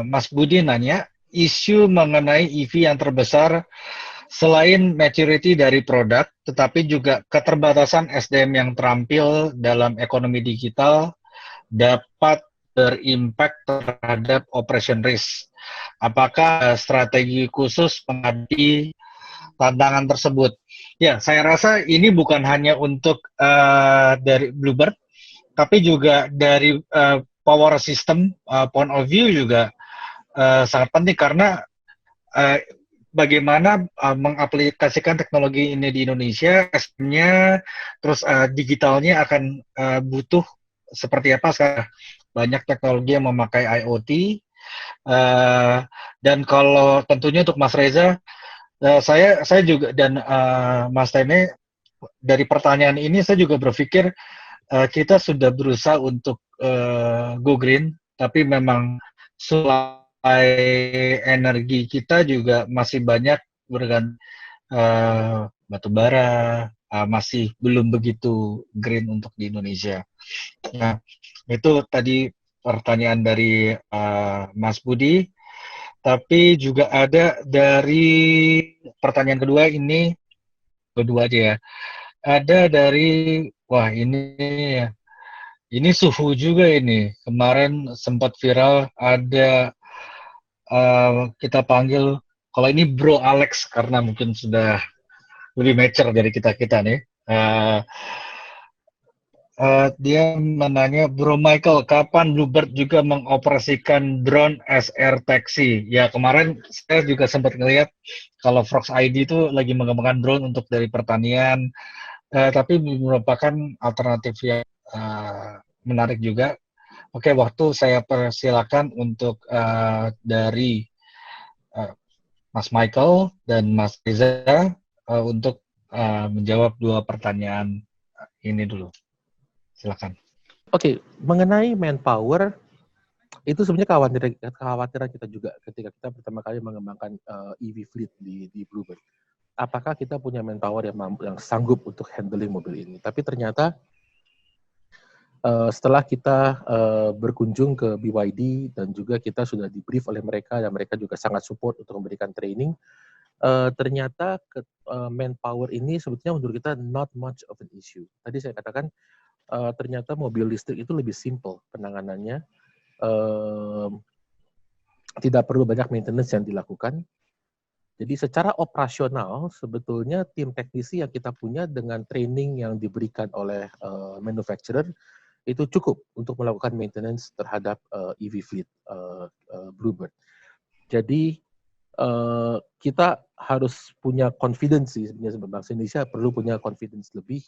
Mas Budi nanya, isu mengenai EV yang terbesar selain maturity dari produk, tetapi juga keterbatasan SDM yang terampil dalam ekonomi digital dapat berimpact terhadap operation risk. Apakah strategi khusus menghadapi tantangan tersebut? Ya, saya rasa ini bukan hanya untuk dari Bluebird, tapi juga dari power system point of view juga sangat penting karena bagaimana mengaplikasikan teknologi ini di Indonesia, SDM-nya, terus digitalnya akan butuh seperti apa sekarang. Banyak teknologi yang memakai IoT, dan kalau tentunya untuk Mas Reza, saya juga dan Mas Teme, dari pertanyaan ini saya juga berpikir kita sudah berusaha untuk go green, tapi memang supply energi kita juga masih banyak bergantung batu bara, masih belum begitu green untuk di Indonesia. Nah, itu tadi pertanyaan dari Mas Budi. Tapi juga ada dari pertanyaan kedua ini, kedua aja ya. Ada dari, wah ini suhu juga ini. Kemarin sempat viral ada kita panggil, kalau ini Bro Alex karena mungkin sudah lebih mature dari kita-kita nih. Dia menanya, Bro Michael, kapan Bluebird juga mengoperasikan drone as air taxi? Ya, kemarin saya juga sempat ngelihat kalau Frogs ID itu lagi mengembangkan drone untuk dari pertanian, tapi merupakan alternatif yang menarik juga. Oke, waktu saya persilakan untuk dari Mas Michael dan Mas Riza untuk menjawab dua pertanyaan ini dulu. Silakan. Oke, mengenai manpower, itu sebenarnya kekhawatiran kita juga ketika kita pertama kali mengembangkan EV fleet di Bluebird. Apakah kita punya manpower yang sanggup untuk handling mobil ini? Tapi ternyata setelah kita berkunjung ke BYD dan juga kita sudah di-brief oleh mereka dan mereka juga sangat support untuk memberikan training, ternyata manpower ini sebetulnya menurut kita not much of an issue. Tadi saya katakan ternyata mobil listrik itu lebih simple penanganannya, tidak perlu banyak maintenance yang dilakukan. Jadi secara operasional sebetulnya tim teknisi yang kita punya dengan training yang diberikan oleh manufacturer itu cukup untuk melakukan maintenance terhadap EV fleet Bluebird. Jadi kita harus punya confidence sebenarnya sebagai bangsa Indonesia perlu punya confidence lebih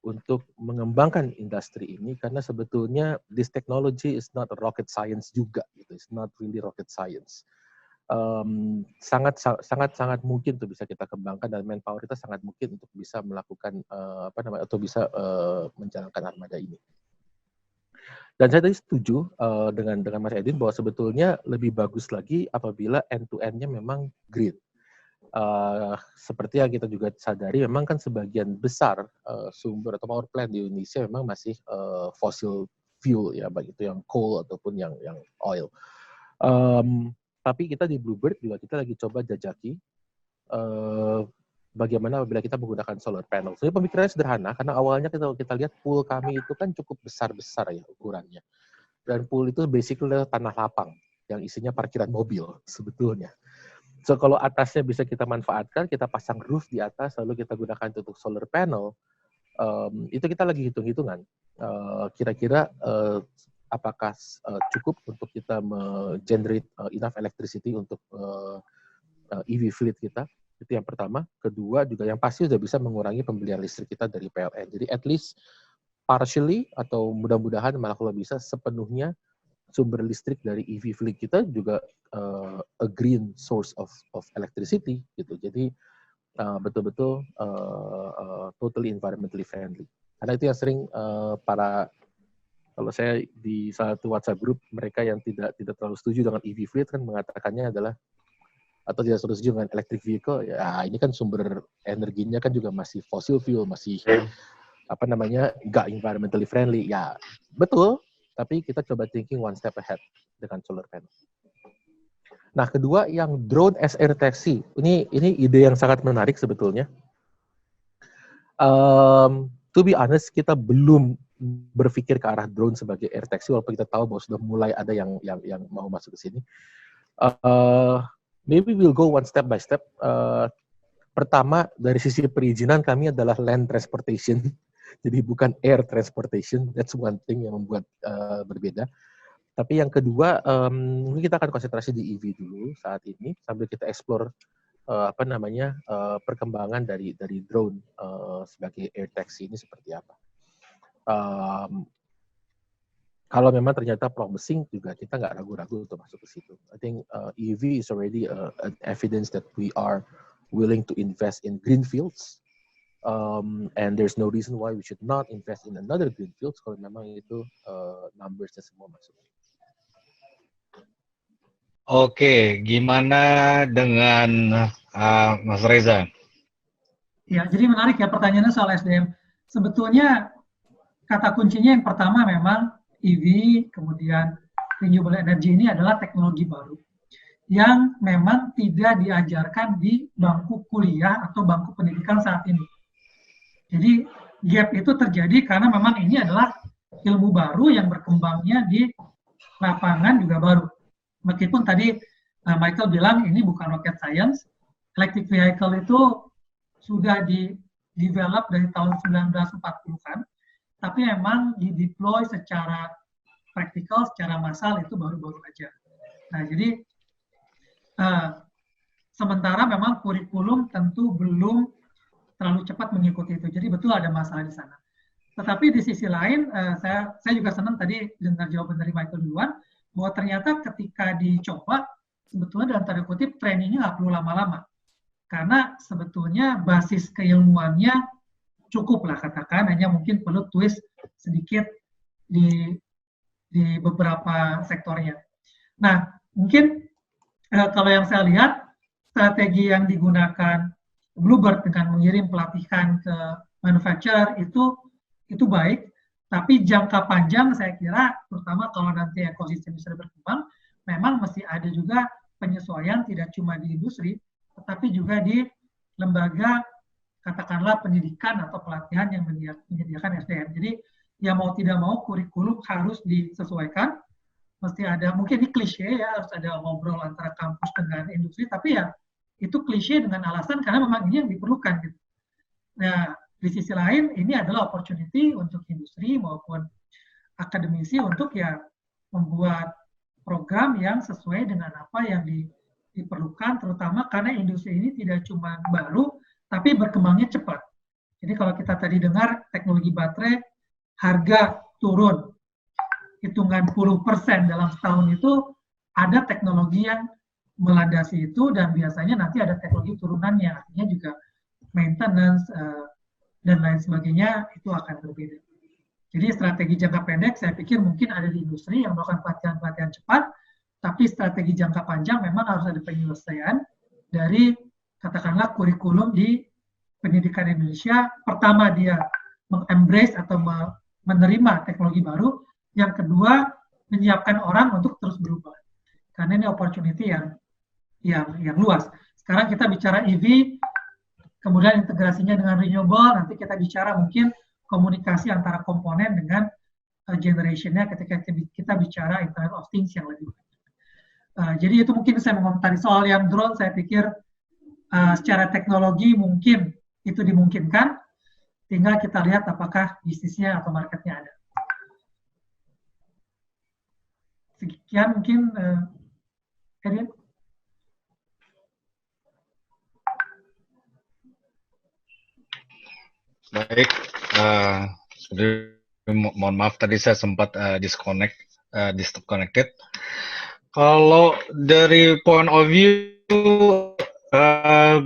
untuk mengembangkan industri ini karena sebetulnya this technology is not a rocket science juga, gitu. It's not really rocket science. Sangat mungkin untuk bisa kita kembangkan dan manpower kita sangat mungkin untuk bisa melakukan atau bisa menjalankan armada ini. Dan saya tadi setuju dengan Mas Edwin bahwa sebetulnya lebih bagus lagi apabila end-to-end-nya memang green. seperti yang kita juga sadari, memang kan sebagian besar sumber atau power plant di Indonesia memang masih fossil fuel ya, baik itu yang coal ataupun yang oil. Tapi kita di Bluebird juga kita lagi coba jajaki bagaimana apabila kita menggunakan solar panel. Jadi pemikirannya sederhana, karena awalnya kita lihat pool kami itu kan cukup besar-besar ya ukurannya. Dan pool itu basically tanah lapang yang isinya parkiran mobil sebetulnya. So kalau atasnya bisa kita manfaatkan, kita pasang roof di atas, lalu kita gunakan untuk solar panel, itu kita lagi hitung-hitungan. Kira-kira apakah cukup untuk kita generate enough electricity untuk EV fleet kita? Itu yang pertama. Kedua juga yang pasti sudah bisa mengurangi pembelian listrik kita dari PLN. Jadi at least partially atau mudah-mudahan malah kalau bisa sepenuhnya sumber listrik dari EV fleet kita juga a green source of electricity gitu. Jadi betul-betul totally environmentally friendly. Karena itu yang sering kalau saya di salah satu WhatsApp group, mereka yang tidak terlalu setuju dengan EV fleet kan mengatakannya adalah atau tidak terlalu setuju dengan electric vehicle, ya ini kan sumber energinya kan juga masih fossil fuel, masih nggak environmentally friendly. Ya betul. Tapi kita coba thinking one step ahead dengan solar panel. Nah, kedua yang drone as air taxi. Ini ide yang sangat menarik sebetulnya. To be honest, kita belum berpikir ke arah drone sebagai air taxi, walaupun kita tahu bahwa sudah mulai ada yang mau masuk ke sini. Maybe we'll go one step by step. Pertama, dari sisi perizinan kami adalah land transportation. Jadi bukan air transportation, that's one thing yang membuat berbeda. Tapi yang kedua, kita akan konsentrasi di EV dulu saat ini, sambil kita explore perkembangan dari drone sebagai air taxi ini seperti apa. Kalau memang ternyata promising juga kita nggak ragu-ragu untuk masuk ke situ. I think EV is already an evidence that we are willing to invest in green fields. And there's no reason why we should not invest in another greenfields kalau memang itu numbersnya semua masuk. Oke, gimana dengan Mas Reza? Ya, jadi menarik ya pertanyaannya soal SDM. Sebetulnya kata kuncinya yang pertama memang EV, kemudian renewable energy ini adalah teknologi baru yang memang tidak diajarkan di bangku kuliah atau bangku pendidikan saat ini. Jadi gap itu terjadi karena memang ini adalah ilmu baru yang berkembangnya di lapangan juga baru. Meskipun tadi Michael bilang ini bukan rocket science, electric vehicle itu sudah di-develop dari tahun 1940-an, tapi memang di-deploy secara praktikal, secara massal itu baru-baru aja. Nah, jadi sementara memang kurikulum tentu belum terlalu cepat mengikuti itu. Jadi betul ada masalah di sana. Tetapi di sisi lain, saya juga senang tadi dengar jawaban dari Michael duluan, bahwa ternyata ketika dicoba, sebetulnya dalam tanda kutip trainingnya nggak perlu lama-lama. Karena sebetulnya basis keilmuannya cukup lah katakan, hanya mungkin perlu twist sedikit di beberapa sektornya. Nah, mungkin kalau yang saya lihat, strategi yang digunakan Bluebird dengan mengirim pelatihan ke manufacturer itu baik, tapi jangka panjang saya kira, terutama kalau nanti ekosistem bisa berkembang, memang mesti ada juga penyesuaian tidak cuma di industri, tetapi juga di lembaga katakanlah pendidikan atau pelatihan yang menyediakan SDM. Jadi ya mau tidak mau kurikulum harus disesuaikan, mesti ada, mungkin ini klise ya, harus ada ngobrol antara kampus dengan industri, tapi ya itu klise dengan alasan karena memang ini yang diperlukan gitu. Nah, di sisi lain ini adalah opportunity untuk industri maupun akademisi untuk ya membuat program yang sesuai dengan apa yang diperlukan, terutama karena industri ini tidak cuma baru tapi berkembangnya cepat. Jadi kalau kita tadi dengar teknologi baterai harga turun hitungan 10% dalam setahun, itu ada teknologi yang melandasi itu, dan biasanya nanti ada teknologi turunannya, artinya juga maintenance dan lain sebagainya itu akan berbeda. Jadi strategi jangka pendek saya pikir mungkin ada di industri yang melakukan pelatihan-pelatihan cepat, tapi strategi jangka panjang memang harus ada penyelesaian dari katakanlah kurikulum di pendidikan Indonesia. Pertama, dia mengembrace atau menerima teknologi baru. Yang kedua, menyiapkan orang untuk terus berubah. Karena ini opportunity yang luas. Sekarang kita bicara EV, kemudian integrasinya dengan renewable, nanti kita bicara mungkin komunikasi antara komponen dengan generation-nya ketika kita bicara Internet of Things yang lebih banyak. Jadi itu mungkin saya mengomentari soal yang drone, saya pikir secara teknologi mungkin itu dimungkinkan, tinggal kita lihat apakah bisnisnya atau marketnya ada. Sekian mungkin, Erin. Baik, mohon maaf tadi saya sempat disconnected. Kalau dari point of view,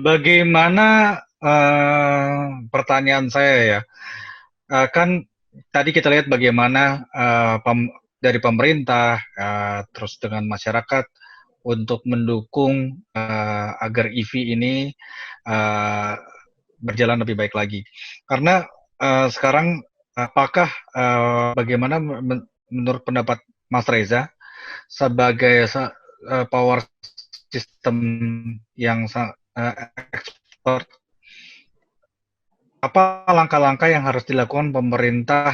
bagaimana pertanyaan saya ya, kan tadi kita lihat bagaimana dari pemerintah, terus dengan masyarakat untuk mendukung agar EV ini berjalan lebih baik lagi. Karena sekarang apakah bagaimana menurut pendapat Mas Reza sebagai power system yang expert, apa langkah-langkah yang harus dilakukan pemerintah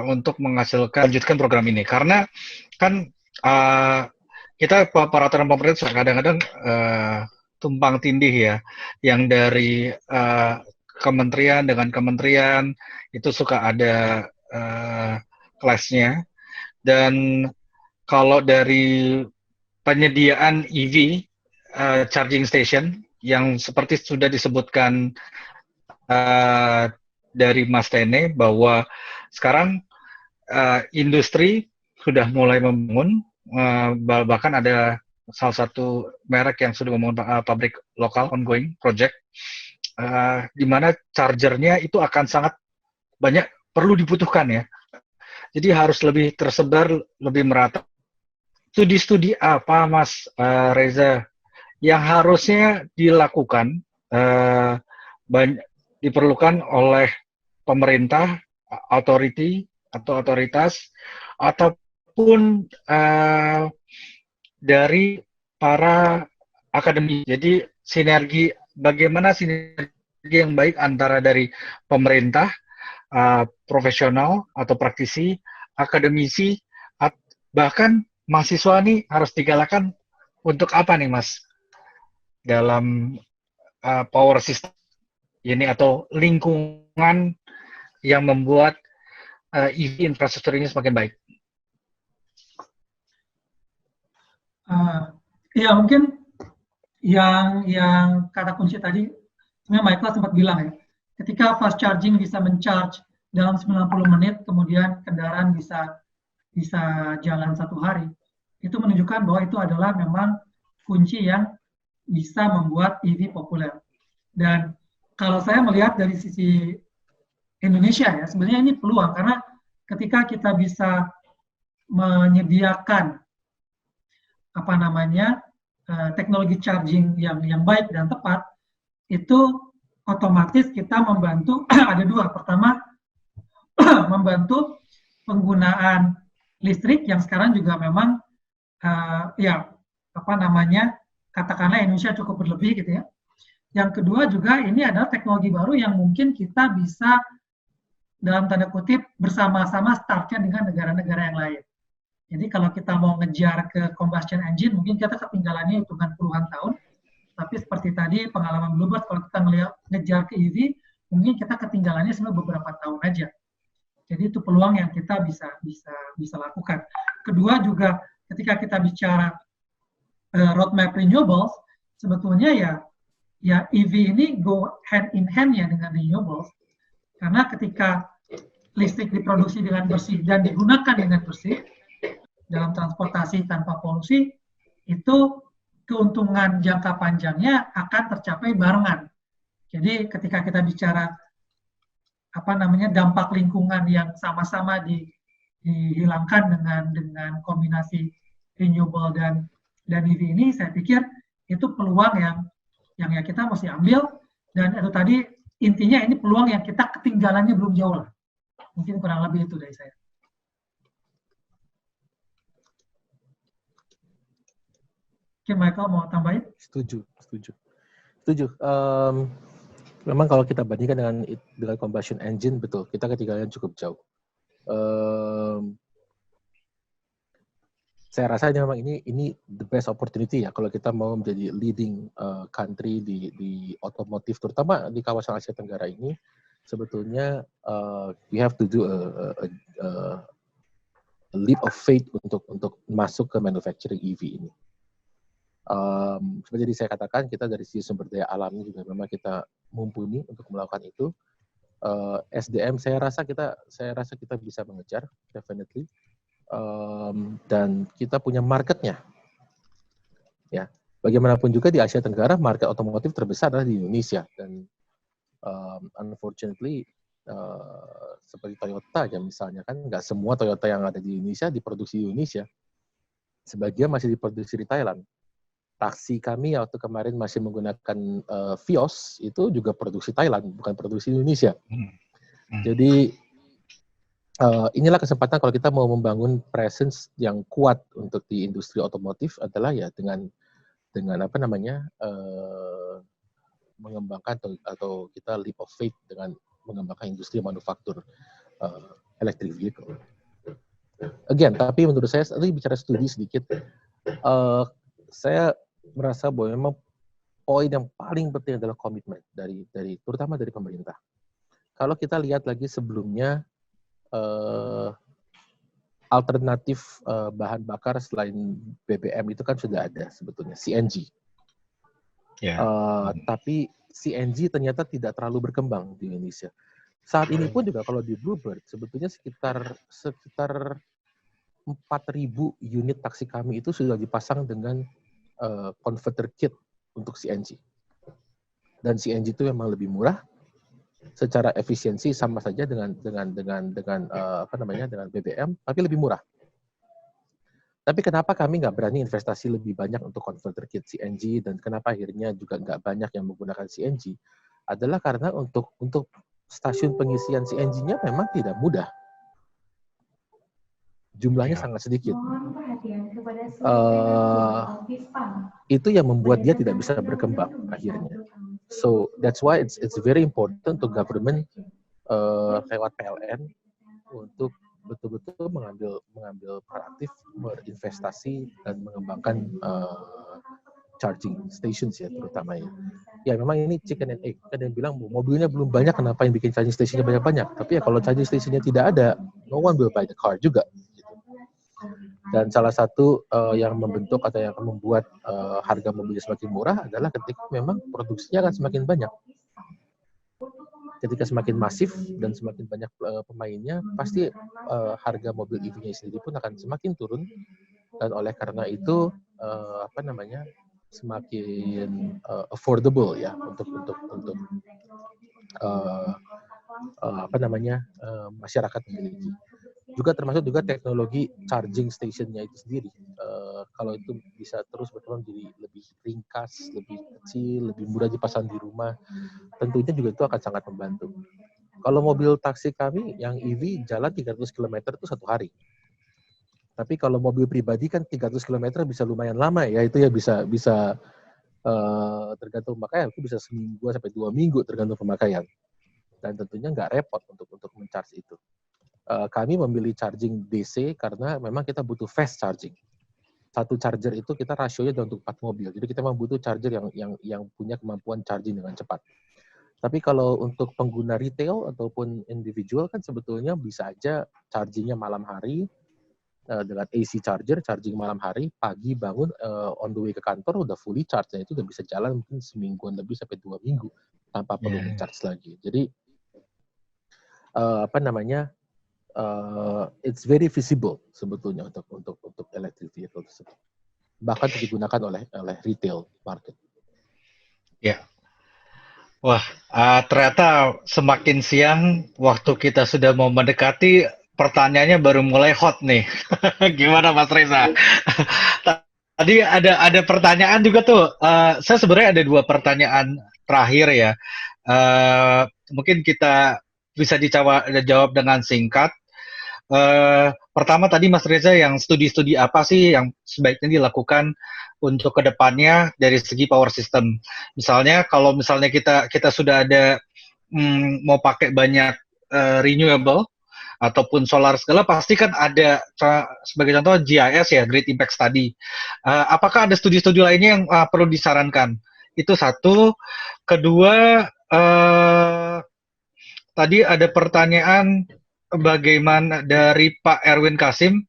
untuk lanjutkan program ini? Karena kan kita peraturan pemerintah kadang-kadang tumpang tindih ya, yang dari kementerian dengan kementerian itu suka ada clash-nya. Dan kalau dari penyediaan EV charging station yang seperti sudah disebutkan dari Mas Tene bahwa sekarang industri sudah mulai membangun, bahkan ada salah satu merek yang sudah membangun pabrik lokal ongoing project, di mana chargernya itu akan sangat banyak perlu dibutuhkan ya. Jadi harus lebih tersebar, lebih merata. Studi-studi apa, Mas Reza, yang harusnya dilakukan, diperlukan oleh pemerintah, authority atau otoritas, ataupun dari para akademi. Jadi bagaimana sinergi yang baik antara dari pemerintah, profesional atau praktisi, akademisi, bahkan mahasiswa nih harus digalakan untuk apa nih Mas dalam power system ini atau lingkungan yang membuat EV infrastruktur ini semakin baik? Ya mungkin yang kata kunci tadi, sebenarnya Michael sempat bilang ya, ketika fast charging bisa men-charge dalam 90 menit, kemudian kendaraan bisa jalan 1 hari, itu menunjukkan bahwa itu adalah memang kunci yang bisa membuat EV populer. Dan kalau saya melihat dari sisi Indonesia ya, sebenarnya ini peluang, karena ketika kita bisa menyediakan teknologi charging yang baik dan tepat, itu otomatis kita membantu ada dua. Pertama, membantu penggunaan listrik yang sekarang juga memang katakanlah Indonesia cukup berlebih gitu ya. Yang kedua juga ini adalah teknologi baru yang mungkin kita bisa dalam tanda kutip bersama-sama startnya dengan negara-negara yang lain. Jadi kalau kita mau ngejar ke combustion engine, mungkin kita ketinggalannya hitungan puluhan tahun. Tapi seperti tadi pengalaman Bluebird, kalau kita ngejar ke EV, mungkin kita ketinggalannya sebenarnya beberapa tahun aja. Jadi itu peluang yang kita bisa lakukan. Kedua juga ketika kita bicara roadmap renewables, sebetulnya ya EV ini go hand in hand ya dengan renewables. Karena ketika listrik diproduksi dengan bersih dan digunakan dengan bersih dalam transportasi tanpa polusi, itu keuntungan jangka panjangnya akan tercapai barengan. Jadi ketika kita bicara dampak lingkungan yang sama-sama dihilangkan dengan kombinasi renewable dan EV ini, saya pikir itu peluang yang yang ya kita mesti ambil, dan itu tadi intinya ini peluang yang kita ketinggalannya belum jauh lah. Mungkin kurang lebih itu dari saya. Oke, Michael mau tambahin? Setuju. Memang kalau kita bandingkan dengan combustion engine, betul, kita ketinggalan cukup jauh. Saya rasa memang ini the best opportunity ya kalau kita mau menjadi leading country di otomotif, terutama di kawasan Asia Tenggara ini. Sebetulnya we have to do a leap of faith untuk masuk ke manufacturing EV ini. Seperti yang saya katakan, kita dari sisi sumber daya alamnya juga memang kita mumpuni untuk melakukan itu. SDM saya rasa kita bisa mengejar, definitely. Dan kita punya marketnya, ya. Bagaimanapun juga di Asia Tenggara market otomotif terbesar adalah di Indonesia, dan unfortunately seperti Toyota ya misalnya, kan nggak semua Toyota yang ada di Indonesia diproduksi di Indonesia, sebagian masih diproduksi di Thailand. Taksi kami waktu kemarin masih menggunakan Vios itu juga produksi Thailand, bukan produksi Indonesia. Jadi inilah kesempatan kalau kita mau membangun presence yang kuat untuk di industri otomotif adalah ya dengan apa namanya mengembangkan atau kita leap of faith dengan mengembangkan industri manufaktur electric vehicle. Again, tapi menurut saya tadi bicara studi sedikit, saya merasa bahwa memang poin yang paling penting adalah komitmen dari terutama dari pemerintah. Kalau kita lihat lagi sebelumnya, alternatif bahan bakar selain BBM itu kan sudah ada sebetulnya, CNG. Tapi CNG ternyata tidak terlalu berkembang di Indonesia. Saat ini pun juga kalau di Bluebird sebetulnya sekitar 4.000 unit taksi kami itu sudah dipasang dengan converter kit untuk CNG. Dan CNG itu memang lebih murah. Secara efisiensi sama saja dengan BBM, tapi lebih murah. Tapi kenapa kami nggak berani investasi lebih banyak untuk converter kit CNG, dan kenapa akhirnya juga nggak banyak yang menggunakan CNG, adalah karena untuk stasiun pengisian CNG-nya memang tidak mudah. Jumlahnya sangat sedikit. Itu yang membuat dia tidak bisa berkembang akhirnya. So that's why it's very important to government lewat PLN untuk betul-betul mengambil proaktif berinvestasi dan mengembangkan charging stations ya terutama ya. Ya memang ini chicken and egg. Kan yang bilang mobilnya belum banyak, kenapa yang bikin charging stationnya banyak-banyak? Tapi ya kalau charging stationnya tidak ada, no one will buy the car juga. Gitu. Dan salah satu yang membentuk atau yang membuat harga mobilnya semakin murah adalah ketika memang produksinya akan semakin banyak. Ketika semakin masif dan semakin banyak pemainnya, pasti harga mobil EV-nya sendiri pun akan semakin turun, dan oleh karena itu semakin affordable ya untuk masyarakat memiliki. Juga termasuk juga teknologi charging station-nya itu sendiri. Kalau itu bisa terus berkembang jadi lebih ringkas, lebih kecil, lebih mudah dipasang di rumah, tentunya juga itu akan sangat membantu. Kalau mobil taksi kami yang EV jalan 300 km itu satu hari. Tapi kalau mobil pribadi kan 300 km bisa lumayan lama ya, itu ya bisa tergantung pemakaian, itu bisa seminggu sampai 2 minggu tergantung pemakaian. Dan tentunya nggak repot untuk men-charge itu. Kami memilih charging DC karena memang kita butuh fast charging. Satu charger itu kita rasionya untuk 4 mobil. Jadi kita memang butuh charger yang punya kemampuan charging dengan cepat. Tapi kalau untuk pengguna retail ataupun individual kan sebetulnya bisa aja chargingnya malam hari dengan AC charger, charging malam hari, pagi bangun on the way ke kantor udah fully charge. Nah, itu udah bisa jalan mungkin semingguan lebih sampai 2 minggu tanpa perlu charge lagi. Jadi it's very visible sebetulnya untuk electric vehicle tersebut. Bahkan digunakan oleh retail market. Ya. Wah, ternyata semakin siang waktu kita sudah mau mendekati, pertanyaannya baru mulai hot nih. Gimana Mas Reza? Tadi ada pertanyaan juga tuh. Saya sebenarnya ada 2 pertanyaan terakhir ya. Mungkin kita bisa jawab dengan singkat. Pertama tadi Mas Reza, yang studi-studi apa sih yang sebaiknya dilakukan untuk kedepannya dari segi power system? Misalnya kalau misalnya kita sudah ada mau pakai banyak renewable ataupun solar segala, pasti kan ada sebagai contoh GIS ya, Great Impact Study. Apakah ada studi-studi lainnya yang perlu disarankan? Itu satu. Kedua, tadi ada pertanyaan bagaimana dari Pak Erwin Kasim,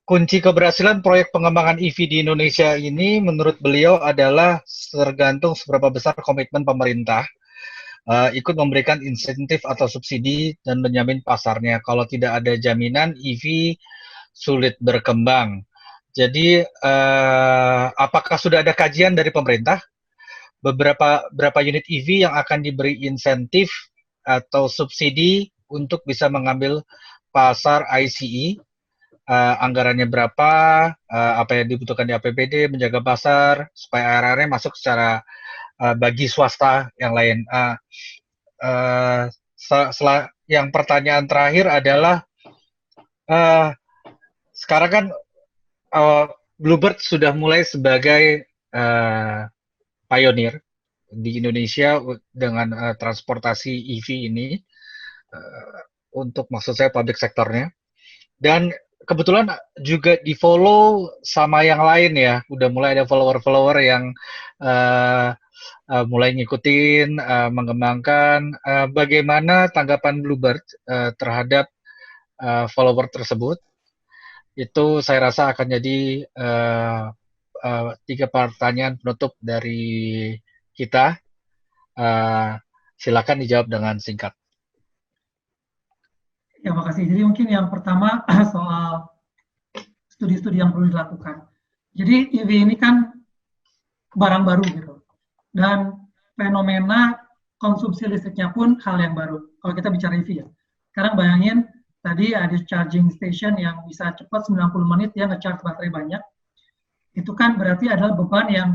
kunci keberhasilan proyek pengembangan EV di Indonesia ini menurut beliau adalah tergantung seberapa besar komitmen pemerintah ikut memberikan insentif atau subsidi dan menjamin pasarnya. Kalau tidak ada jaminan, EV sulit berkembang. Jadi, apakah sudah ada kajian dari pemerintah berapa unit EV yang akan diberi insentif atau subsidi untuk bisa mengambil pasar ICE? Anggarannya berapa? Apa yang dibutuhkan di APBD, menjaga pasar supaya ARR-nya masuk secara bagi swasta yang lain. Yang pertanyaan terakhir adalah sekarang kan Bluebird sudah mulai sebagai pionir di Indonesia dengan transportasi EV ini, untuk maksud saya public sektornya, dan kebetulan juga di follow sama yang lain ya, udah mulai ada follower-follower yang mulai ngikutin, mengembangkan. Bagaimana tanggapan Bluebird terhadap follower tersebut? Itu saya rasa akan jadi 3 pertanyaan penutup dari kita. Silakan dijawab dengan singkat. Ya, makasih. Jadi mungkin yang pertama soal studi-studi yang perlu dilakukan. Jadi EV ini kan barang baru gitu. Dan fenomena konsumsi listriknya pun hal yang baru. Kalau kita bicara EV ya. Sekarang bayangin tadi ada charging station yang bisa cepat 90 menit ya nge-charge baterai banyak. Itu kan berarti adalah beban yang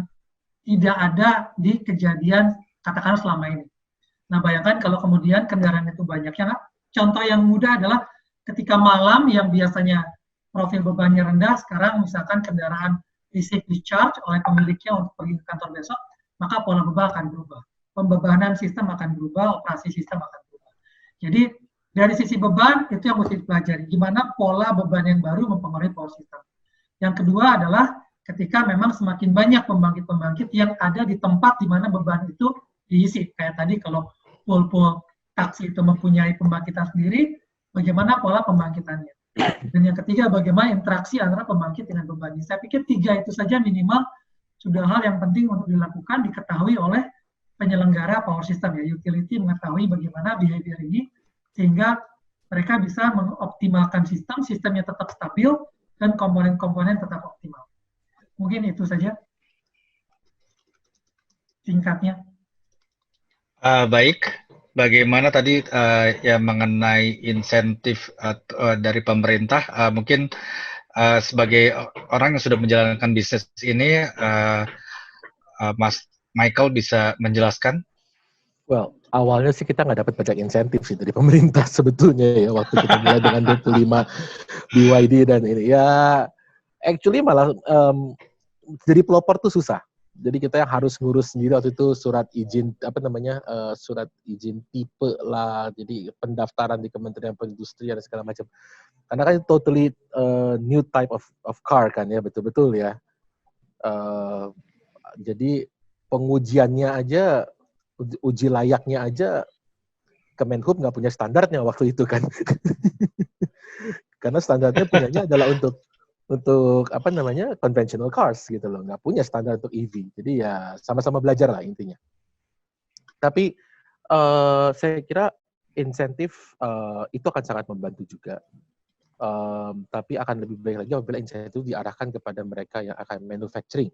tidak ada di kejadian katakanlah selama ini. Nah, bayangkan kalau kemudian kendaraan itu banyak. Yang contoh yang mudah adalah ketika malam yang biasanya profil bebannya rendah, sekarang misalkan kendaraan listrik di-charge oleh pemiliknya untuk pergi ke kantor besok, maka pola beban akan berubah. Pembebanan sistem akan berubah, operasi sistem akan berubah. Jadi dari sisi beban itu yang mesti dipelajari. Gimana pola beban yang baru mempengaruhi power system. Yang kedua adalah ketika memang semakin banyak pembangkit-pembangkit yang ada di tempat di mana beban itu diisi. Kayak tadi kalau pool-pool taksi itu mempunyai pembangkitan sendiri, bagaimana pola pembangkitannya. Dan yang ketiga, bagaimana interaksi antara pembangkit dengan beban. Saya pikir 3 itu saja minimal sudah hal yang penting untuk dilakukan, diketahui oleh penyelenggara power system ya, utility mengetahui bagaimana behavior ini, sehingga mereka bisa mengoptimalkan sistemnya tetap stabil, dan komponen-komponen tetap optimal. Mungkin itu saja singkatnya. Baik, bagaimana tadi ya mengenai insentif dari pemerintah, mungkin sebagai orang yang sudah menjalankan bisnis ini, Mas Michael bisa menjelaskan? Well, awalnya sih kita nggak dapat banyak insentif sih dari pemerintah sebetulnya ya, waktu kita mulai dengan 25 BYD dan ini. Ya, actually malah jadi pelopor tuh susah. Jadi kita yang harus ngurus sendiri waktu itu surat izin, surat izin tipe lah, jadi pendaftaran di Kementerian Perindustrian dan segala macam. Karena kan itu totally new type of car kan ya, betul-betul ya. Jadi pengujiannya aja, uji layaknya aja, Kemenhub nggak punya standarnya waktu itu kan. Karena standarnya punyanya adalah untuk conventional cars gitu loh, nggak punya standar untuk EV. Jadi ya sama-sama belajar lah intinya. Tapi saya kira insentif itu akan sangat membantu juga. Tapi akan lebih baik lagi apabila insentif diarahkan kepada mereka yang akan manufacturing.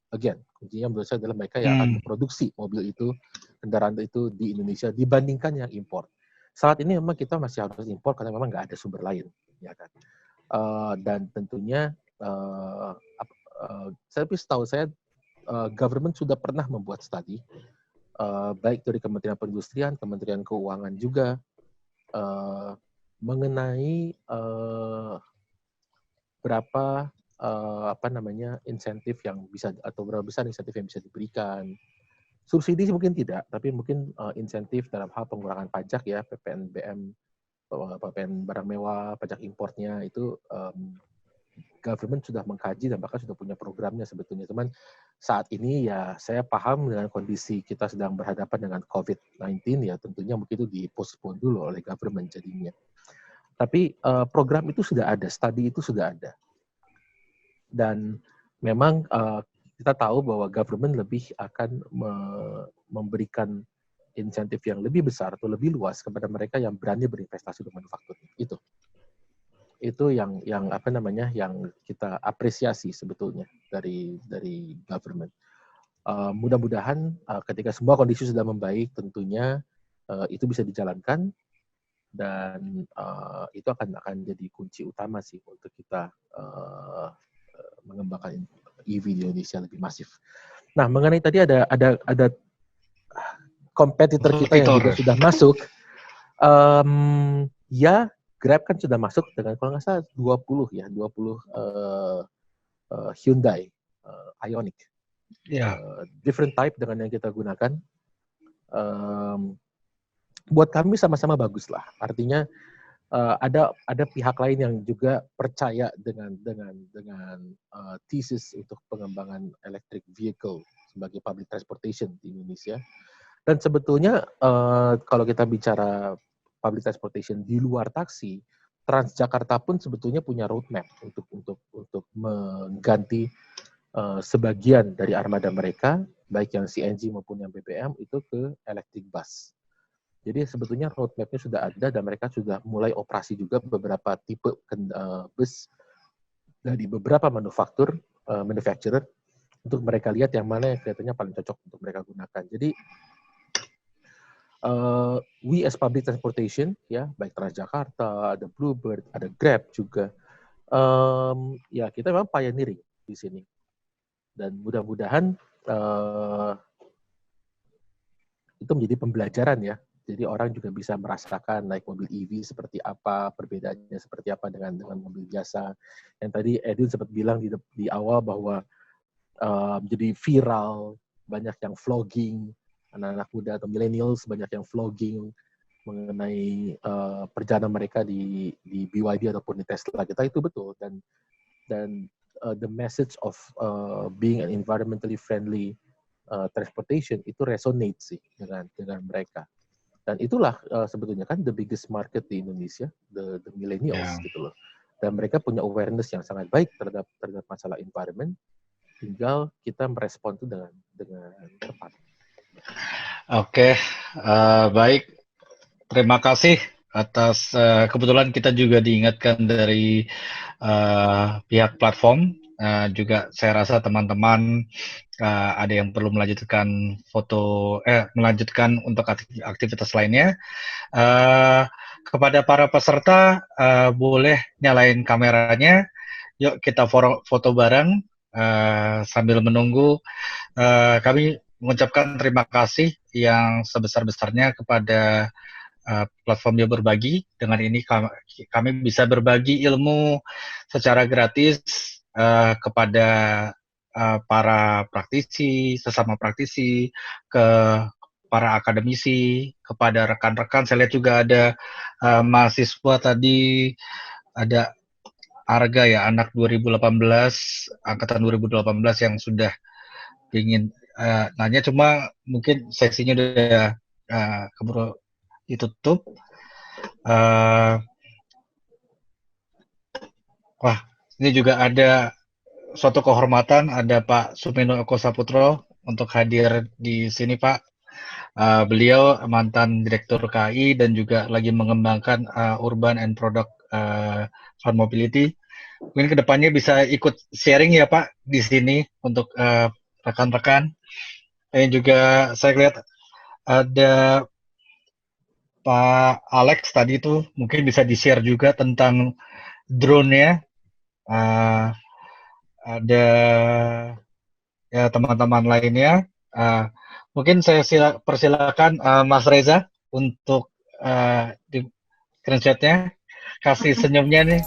Again, kuncinya menurut saya adalah mereka yang akan memproduksi mobil itu, kendaraan itu di Indonesia dibandingkan yang impor. Saat ini memang kita masih harus impor karena memang nggak ada sumber lain, ya kan. Dan tentunya tapi setahu saya government sudah pernah membuat studi baik dari Kementerian Perindustrian, Kementerian Keuangan juga mengenai berapa insentif yang bisa atau berapa besar insentif yang bisa diberikan. Subsidi mungkin tidak, tapi mungkin insentif dalam hal pengurangan pajak ya, PPNBM, PPN barang mewah, pajak importnya itu government sudah mengkaji dan bahkan sudah punya programnya sebetulnya. Cuman saat ini ya saya paham dengan kondisi kita sedang berhadapan dengan COVID-19 ya tentunya mungkin itu di-postpone dulu oleh government jadinya. Tapi program itu sudah ada, studi itu sudah ada. Dan memang kita tahu bahwa government lebih akan memberikan insentif yang lebih besar atau lebih luas kepada mereka yang berani berinvestasi di manufaktur. Itu yang yang kita apresiasi sebetulnya dari government. Mudah-mudahan ketika semua kondisi sudah membaik tentunya itu bisa dijalankan dan itu akan jadi kunci utama sih untuk kita mengembangkan EV di Indonesia lebih masif. Nah, mengenai tadi ada kompetitor kita yang juga sudah masuk. Ya, Grab kan sudah masuk dengan kalau nggak salah 20 Hyundai Ioniq. Different type dengan yang kita gunakan. Buat kami sama-sama bagus lah. Artinya ada pihak lain yang juga percaya dengan thesis untuk pengembangan electric vehicle sebagai public transportation di Indonesia. Dan sebetulnya kalau kita bicara public transportation di luar taksi, Transjakarta pun sebetulnya punya roadmap untuk mengganti sebagian dari armada mereka, baik yang CNG maupun yang BBM itu ke electric bus. Jadi sebetulnya roadmap-nya sudah ada dan mereka sudah mulai operasi juga beberapa tipe bus dari beberapa manufacturer untuk mereka lihat yang mana yang kelihatannya paling cocok untuk mereka gunakan. Jadi we as public transportation ya baik Transjakarta, ada Bluebird, ada Grab juga ya kita memang pioneering di sini dan mudah-mudahan itu menjadi pembelajaran ya. Jadi orang juga bisa merasakan naik mobil EV seperti apa, perbedaannya seperti apa dengan mobil biasa. Yang tadi Edwin sempat bilang di awal bahwa jadi viral, banyak yang vlogging, anak-anak muda atau millennials banyak yang vlogging mengenai perjalanan mereka di BYD ataupun di Tesla kita itu betul dan the message of being an environmentally friendly transportation itu resonate sih dengan mereka. Dan itulah sebetulnya kan the biggest market di Indonesia, the millennials gitu loh. Dan mereka punya awareness yang sangat baik terhadap masalah environment. Tinggal kita merespon itu dengan tepat. Oke, baik. Terima kasih atas kebetulan kita juga diingatkan dari pihak platform. Juga saya rasa teman-teman ada yang perlu melanjutkan melanjutkan untuk aktivitas lainnya. Kepada para peserta boleh nyalain kameranya. Yuk kita foto bareng sambil menunggu. Kami mengucapkan terima kasih yang sebesar-besarnya kepada platform Bio Berbagi. Dengan ini kami bisa berbagi ilmu secara gratis kepada para praktisi, sesama praktisi, ke para akademisi, kepada rekan-rekan. Saya lihat juga ada mahasiswa tadi, ada Arga ya, anak 2018, angkatan 2018 yang sudah ingin nanya, cuma mungkin sesinya udah keburu ditutup. Wah, ini juga ada suatu kehormatan, ada Pak Sumeno Eko Saputro untuk hadir di sini, Pak. Beliau mantan Direktur KAI dan juga lagi mengembangkan Urban and Product Fund Mobility. Mungkin kedepannya bisa ikut sharing ya Pak di sini untuk rekan-rekan. Dan juga saya lihat ada Pak Alex tadi itu mungkin bisa di-share juga tentang drone-nya, ada ya teman-teman lainnya. Mungkin saya persilakan Mas Reza untuk di screenshot-nya, kasih senyumnya nih.